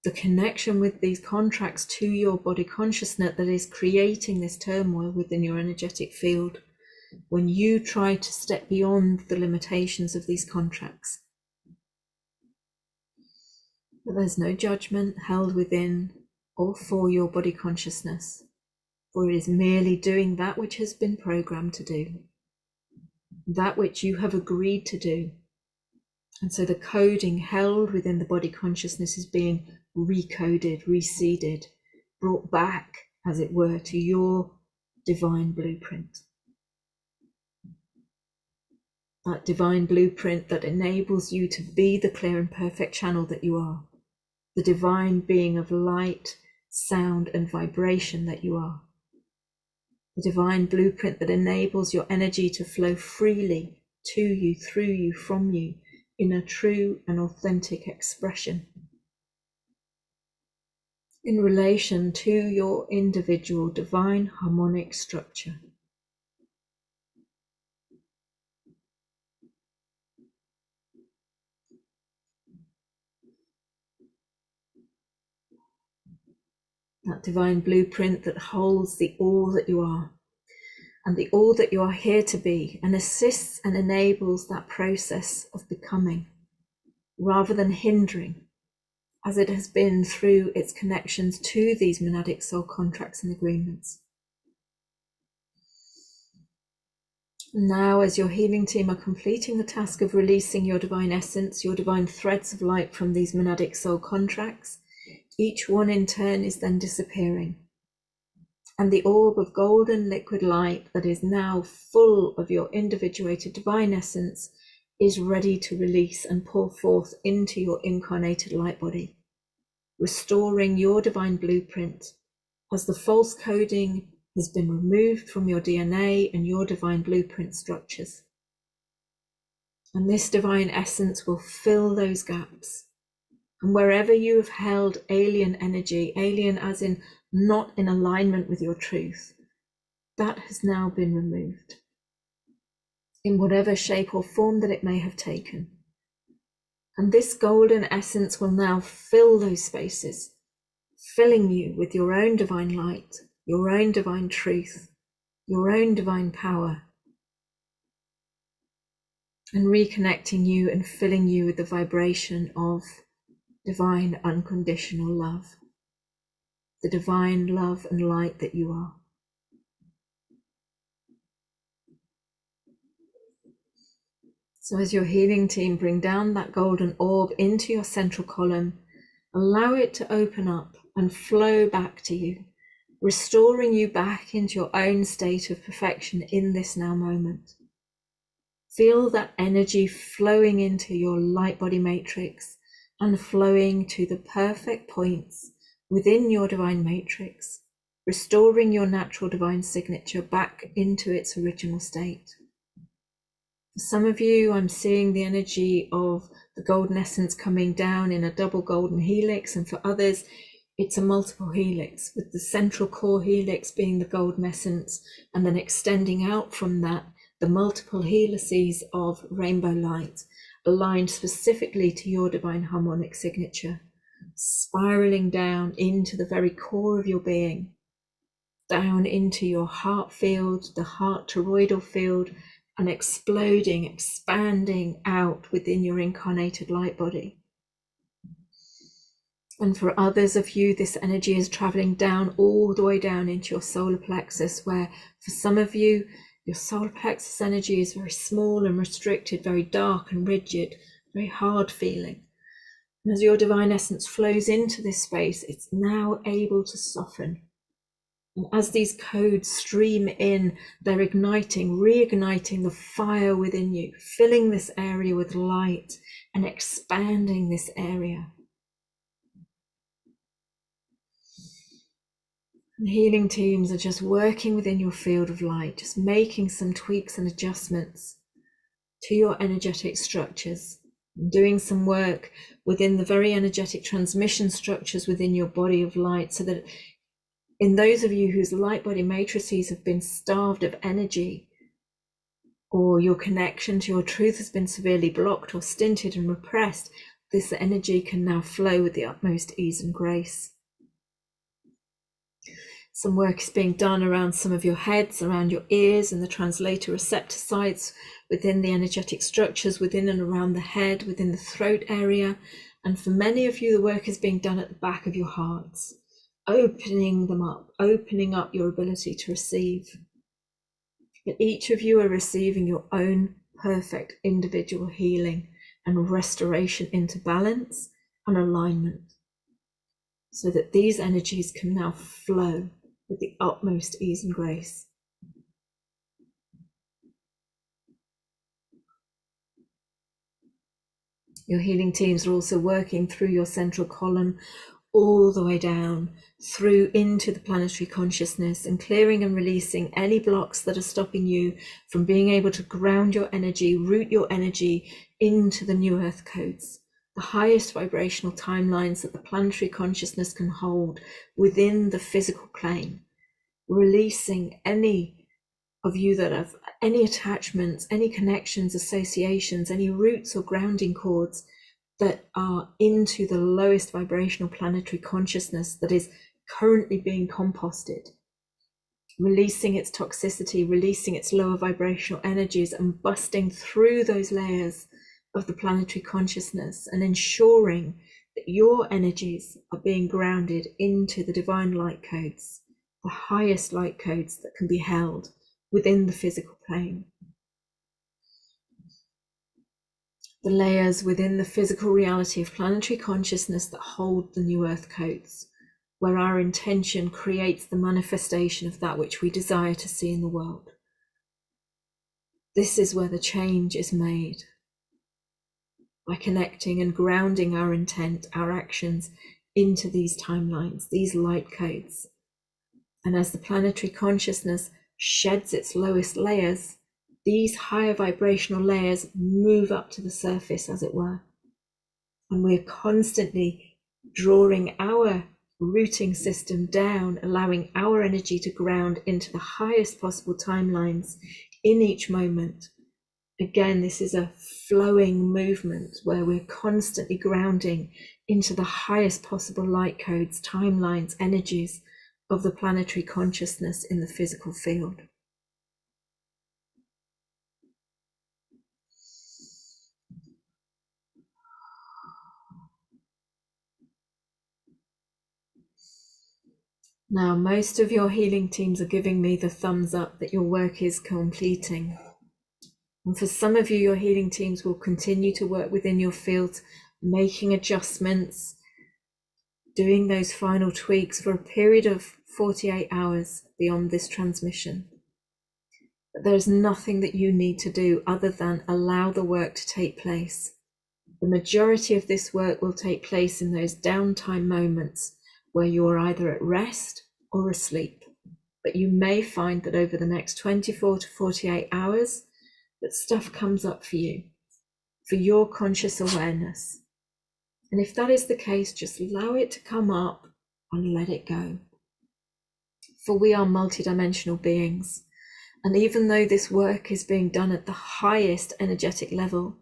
[SPEAKER 1] the connection with these contracts to your body consciousness that is creating this turmoil within your energetic field when you try to step beyond the limitations of these contracts. But there's no judgment held within or for your body consciousness, for it is merely doing that which has been programmed to do, that which you have agreed to do. And so the coding held within the body consciousness is being recoded, reseeded, brought back, as it were, to your divine blueprint. That divine blueprint that enables you to be the clear and perfect channel that you are, the divine being of light, sound, and vibration that you are, the divine blueprint that enables your energy to flow freely to you, through you, from you, in a true and authentic expression in relation to your individual divine harmonic structure. That divine blueprint that holds the all that you are and the all that you are here to be, and assists and enables that process of becoming rather than hindering, as it has been through its connections to these monadic soul contracts and agreements. Now, as your healing team are completing the task of releasing your divine essence, your divine threads of light from these monadic soul contracts, each one in turn is then disappearing. And the orb of golden liquid light that is now full of your individuated divine essence is ready to release and pour forth into your incarnated light body, restoring your divine blueprint as the false coding has been removed from your DNA and your divine blueprint structures. And this divine essence will fill those gaps. And wherever you have held alien energy, alien as in not in alignment with your truth, that has now been removed in whatever shape or form that it may have taken. And this golden essence will now fill those spaces, filling you with your own divine light, your own divine truth, your own divine power, and reconnecting you and filling you with the vibration of divine unconditional love, the divine love and light that you are. So as your healing team bring down that golden orb into your central column, allow it to open up and flow back to you restoring you back into your own state of perfection in this now moment. Feel that energy flowing into your light body matrix and flowing to the perfect points within your divine matrix, restoring your natural divine signature back into its original state. For some of you, I'm seeing the energy of the golden essence coming down in a double golden helix, and for others, it's a multiple helix, with the central core helix being the golden essence, and then extending out from that, the multiple helices of rainbow light, aligned specifically to your divine harmonic signature, spiraling down into the very core of your being, down into your heart field, the heart toroidal field, and exploding, expanding out within your incarnated light body. And for others of you, this energy is traveling down all the way down into your solar plexus, where for some of you, your solar plexus energy is very small and restricted, very dark and rigid, very hard feeling. And as your divine essence flows into this space, it's now able to soften. And as these codes stream in, they're igniting, reigniting the fire within you, filling this area with light and expanding this area. The healing teams are just working within your field of light, just making some tweaks and adjustments to your energetic structures, doing some work within the very energetic transmission structures within your body of light, so that in those of you whose light body matrices have been starved of energy, or your connection to your truth has been severely blocked or stinted and repressed, this energy can now flow with the utmost ease and grace. Some work is being done around some of your heads, around your ears and the translator receptor sites, within the energetic structures within and around the head, within the throat area. And for many of you, the work is being done at the back of your hearts, opening them up, opening up your ability to receive. But each of you are receiving your own perfect individual healing and restoration into balance and alignment, so that these energies can now flow with the utmost ease and grace. Your healing teams are also working through your central column, all the way down through into the planetary consciousness, and clearing and releasing any blocks that are stopping you from being able to ground your energy, root your energy into the new earth codes, the highest vibrational timelines that the planetary consciousness can hold within the physical plane, releasing any of you that have any attachments, any connections, associations, any roots or grounding cords that are into the lowest vibrational planetary consciousness that is currently being composted, releasing its toxicity, releasing its lower vibrational energies, and busting through those layers of the planetary consciousness, and ensuring that your energies are being grounded into the divine light codes, the highest light codes that can be held within the physical plane. The layers within the physical reality of planetary consciousness that hold the new earth codes, where our intention creates the manifestation of that which we desire to see in the world. This is where the change is made, by connecting and grounding our intent, our actions into these timelines, these light codes. And as the planetary consciousness sheds its lowest layers, these higher vibrational layers move up to the surface, as it were. And we're constantly drawing our rooting system down, allowing our energy to ground into the highest possible timelines in each moment. Again, this is a flowing movement where we're constantly grounding into the highest possible light codes, timelines, energies of the planetary consciousness in the physical field. Now, most of your healing teams are giving me the thumbs up that your work is completing. And for some of you, your healing teams will continue to work within your field, making adjustments, doing those final tweaks for a period of 48 hours beyond this transmission. But there's nothing that you need to do other than allow the work to take place. The majority of this work will take place in those downtime moments where you're either at rest or asleep. But you may find that over the next 24 to 48 hours, that stuff comes up for you, for your conscious awareness. And if that is the case, just allow it to come up and let it go. For we are multidimensional beings. And even though this work is being done at the highest energetic level,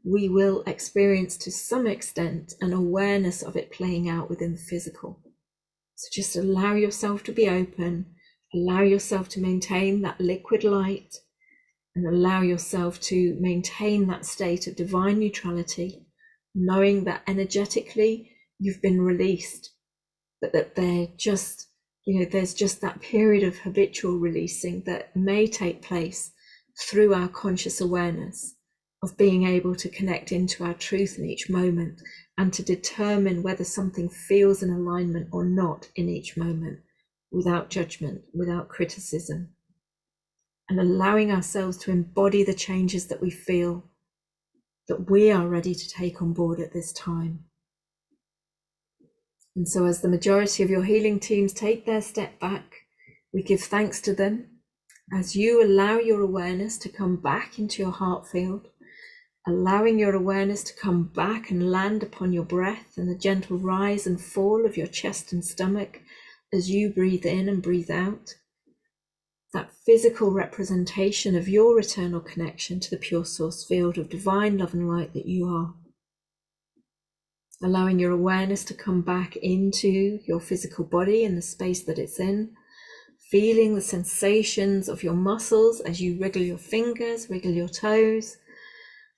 [SPEAKER 1] we will experience to some extent an awareness of it playing out within the physical. So just allow yourself to be open, allow yourself to maintain that liquid light, and allow yourself to maintain that state of divine neutrality, knowing that energetically you've been released, but that they're just, there's just that period of habitual releasing that may take place through our conscious awareness of being able to connect into our truth in each moment and to determine whether something feels in alignment or not in each moment, without judgment, without criticism, and allowing ourselves to embody the changes that we feel that we are ready to take on board at this time. And so as the majority of your healing teams take their step back, we give thanks to them as you allow your awareness to come back into your heart field, allowing your awareness to come back and land upon your breath and the gentle rise and fall of your chest and stomach as you breathe in and breathe out. That physical representation of your eternal connection to the pure source field of divine love and light that you are. Allowing your awareness to come back into your physical body and the space that it's in, feeling the sensations of your muscles as you wriggle your fingers, wriggle your toes,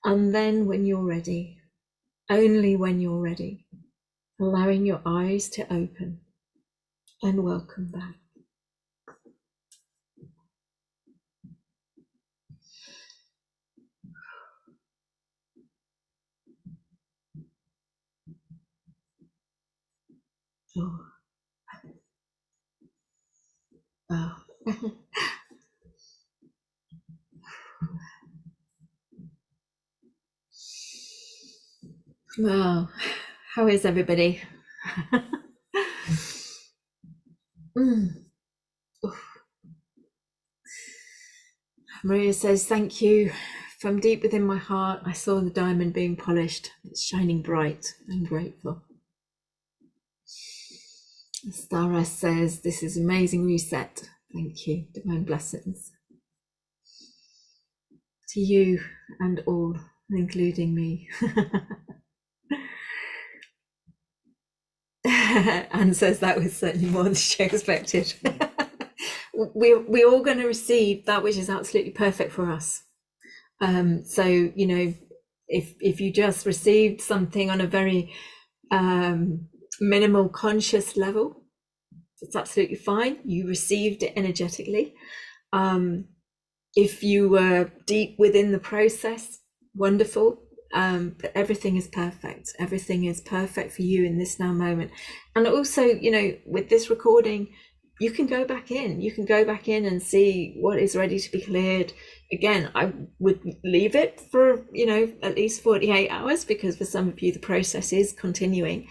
[SPEAKER 1] and then when you're ready, only when you're ready, allowing your eyes to open, and welcome back. Oh. Oh. Well, how is everybody? Maria says, thank you. From deep within my heart, I saw the diamond being polished. It's shining bright. I'm grateful. Stara says, this is amazing reset. Thank you. Divine blessings to you and all, including me. Anne says that was certainly more than she expected. We're all going to receive that which is absolutely perfect for us. So, if you just received something on a very minimal conscious level, it's absolutely fine. You received it energetically. If you were deep within the process, wonderful. But everything is perfect. Everything is perfect for you in this now moment. And also, with this recording, you can go back in. You can go back in and see what is ready to be cleared. Again, I would leave it for, at least 48 hours, because for some of you, the process is continuing.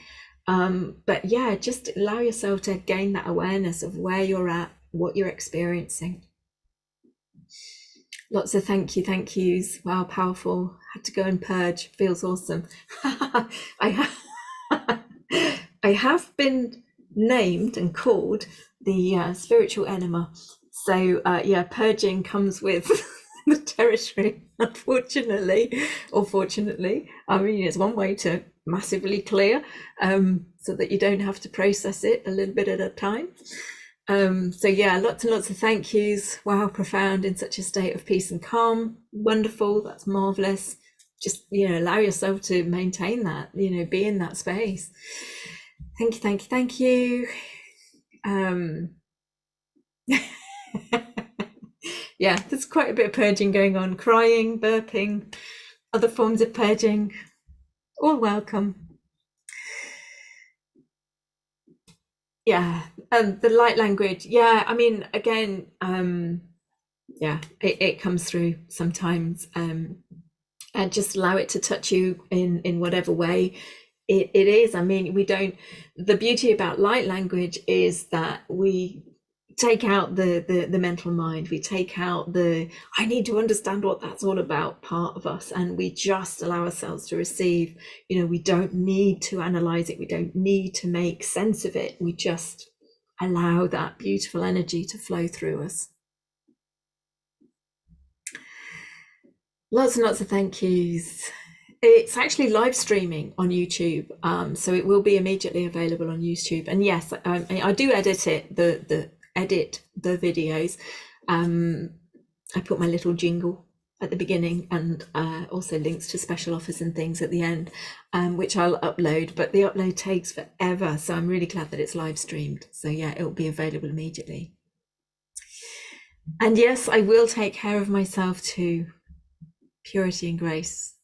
[SPEAKER 1] But yeah, just allow yourself to gain that awareness of where you're at, what you're experiencing. Lots of thank yous. Wow, powerful. Had to go and purge. Feels awesome. I have been named and called the spiritual enema. So yeah, purging comes with the territory, unfortunately, or fortunately. I mean, it's one way to massively clear, so that you don't have to process it a little bit at a time. So yeah, lots and lots of thank yous. Wow, profound, in such a state of peace and calm. Wonderful, that's marvelous. Just, allow yourself to maintain that, be in that space. Thank you. Yeah, there's quite a bit of purging going on. Crying, burping, other forms of purging, all welcome. Yeah, the light language. Yeah, I mean, again, yeah, it comes through sometimes, and just allow it to touch you in whatever way it is. I mean, we don't. The beauty about light language is that we take out the mental mind. We take out the I need to understand what that's all about part of us, and we just allow ourselves to receive. You know, we don't need to analyze it. We don't need to make sense of it. We just allow that beautiful energy to flow through us. Lots and lots of thank yous. It's actually live streaming on YouTube, so it will be immediately available on YouTube. And yes, I do edit it, edit the videos. I put my little jingle at the beginning, and also links to special offers and things at the end, which I'll upload. But the upload takes forever, so I'm really glad that it's live streamed. So yeah, it will be available immediately. And yes, I will take care of myself too. Purity and grace.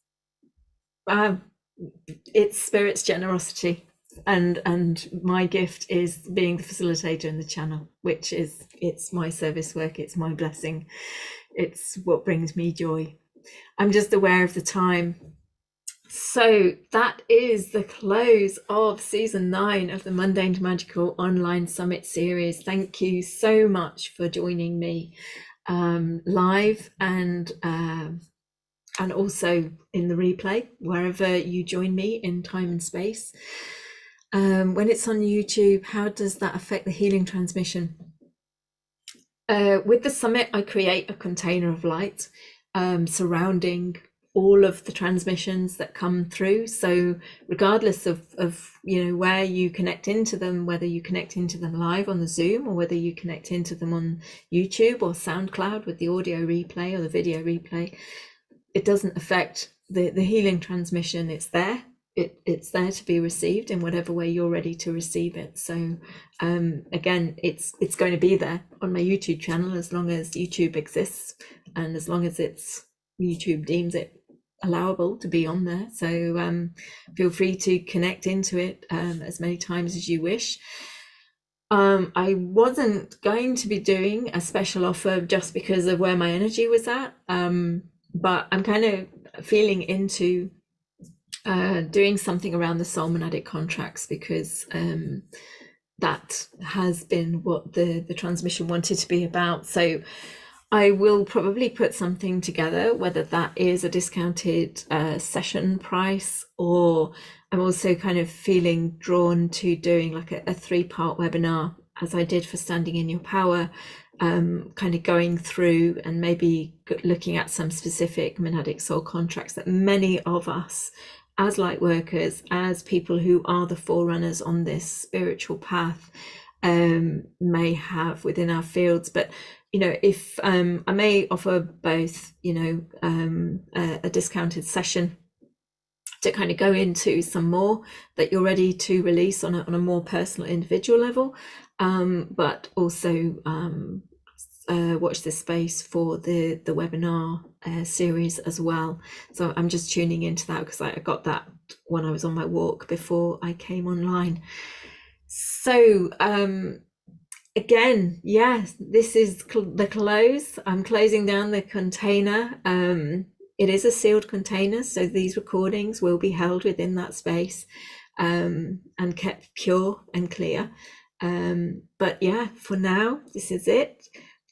[SPEAKER 1] It's spirit's generosity, and my gift is being the facilitator in the channel, which is, it's my service work, it's my blessing, it's what brings me joy. I'm just aware of the time. So that is the close of season 9 of the Mundane to Magical online summit series. Thank you so much for joining me live, and also in the replay, wherever you join me in time and space. When it's on YouTube, how does that affect the healing transmission? With the summit, I create a container of light surrounding all of the transmissions that come through. So regardless of you know, where you connect into them, whether you connect into them live on the Zoom, or whether you connect into them on YouTube or SoundCloud with the audio replay or the video replay, it doesn't affect the healing transmission. It's there. It's there to be received in whatever way you're ready to receive it. So again, it's going to be there on my YouTube channel as long as YouTube exists, and as long as YouTube deems it allowable to be on there. So feel free to connect into it as many times as you wish. I wasn't going to be doing a special offer just because of where my energy was at, but I'm kind of feeling into doing something around the soul monadic contracts, because that has been what the transmission wanted to be about. So I will probably put something together, whether that is a discounted session price, or I'm also kind of feeling drawn to doing like a 3-part webinar, as I did for Standing in Your Power, kind of going through and maybe looking at some specific monadic soul contracts that many of us as light workers, as people who are the forerunners on this spiritual path, may have within our fields. But you know, if I may offer both, you know, a discounted session to kind of go into some more that you're ready to release on a more personal, individual level, but also watch this space for the webinar series as well. So I'm just tuning into that because I got that when I was on my walk before I came online. So again, yes, this is the close. I'm closing down the container. It is a sealed container, so these recordings will be held within that space and kept pure and clear. But yeah, for now, this is it.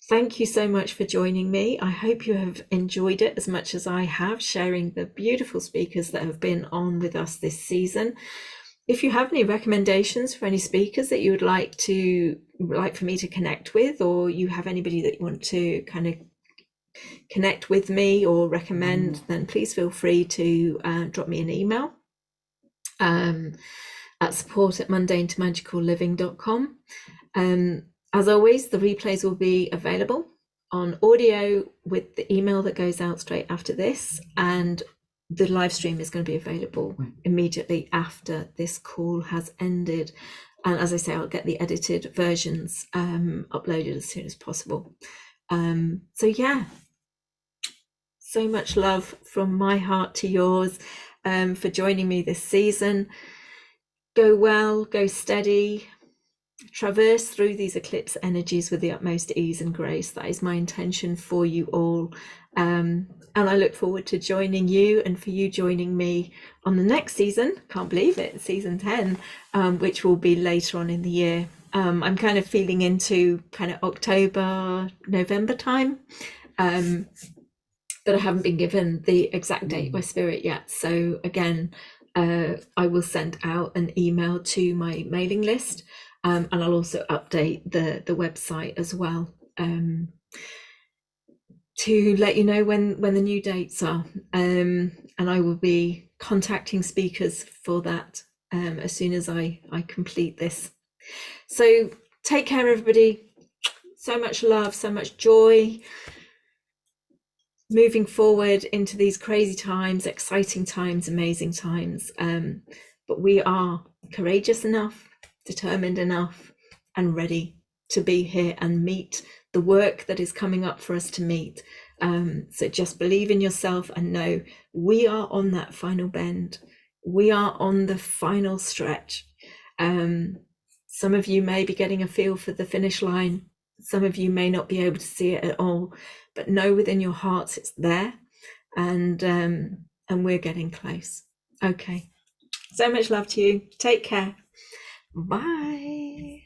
[SPEAKER 1] Thank you so much for joining me. I hope you have enjoyed it as much as I have, sharing the beautiful speakers that have been on with us this season. If you have any recommendations for any speakers that you would like for me to connect with, or you have anybody that you want to kind of connect with me or recommend, then please feel free to drop me an email at support@mundanetomagicalliving.com. As always, the replays will be available on audio with the email that goes out straight after this, and the live stream is going to be available immediately after this call has ended. And as I say, I'll get the edited versions uploaded as soon as possible. So yeah, so much love from my heart to yours for joining me this season. Go well, go steady, traverse through these eclipse energies with the utmost ease and grace. That is my intention for you all. And I look forward to joining you and for you joining me on the next season. Can't believe it, season 10, which will be later on in the year. I'm kind of feeling into kind of October, November time. But I haven't been given the exact date by Spirit yet. So again, I will send out an email to my mailing list, and I'll also update the website as well, to let you know when the new dates are. And I will be contacting speakers for that as soon as I complete this. So take care, everybody. So much love, so much joy, moving forward into these crazy times, exciting times, amazing times. But we are courageous enough, determined enough, and ready to be here and meet the work that is coming up for us to meet. So just believe in yourself and know we are on that final bend. We are on the final stretch. Some of you may be getting a feel for the finish line. Some of you may not be able to see it at all, but know within your hearts it's there, and we're getting close. Okay, so much love to you. Take care. Bye.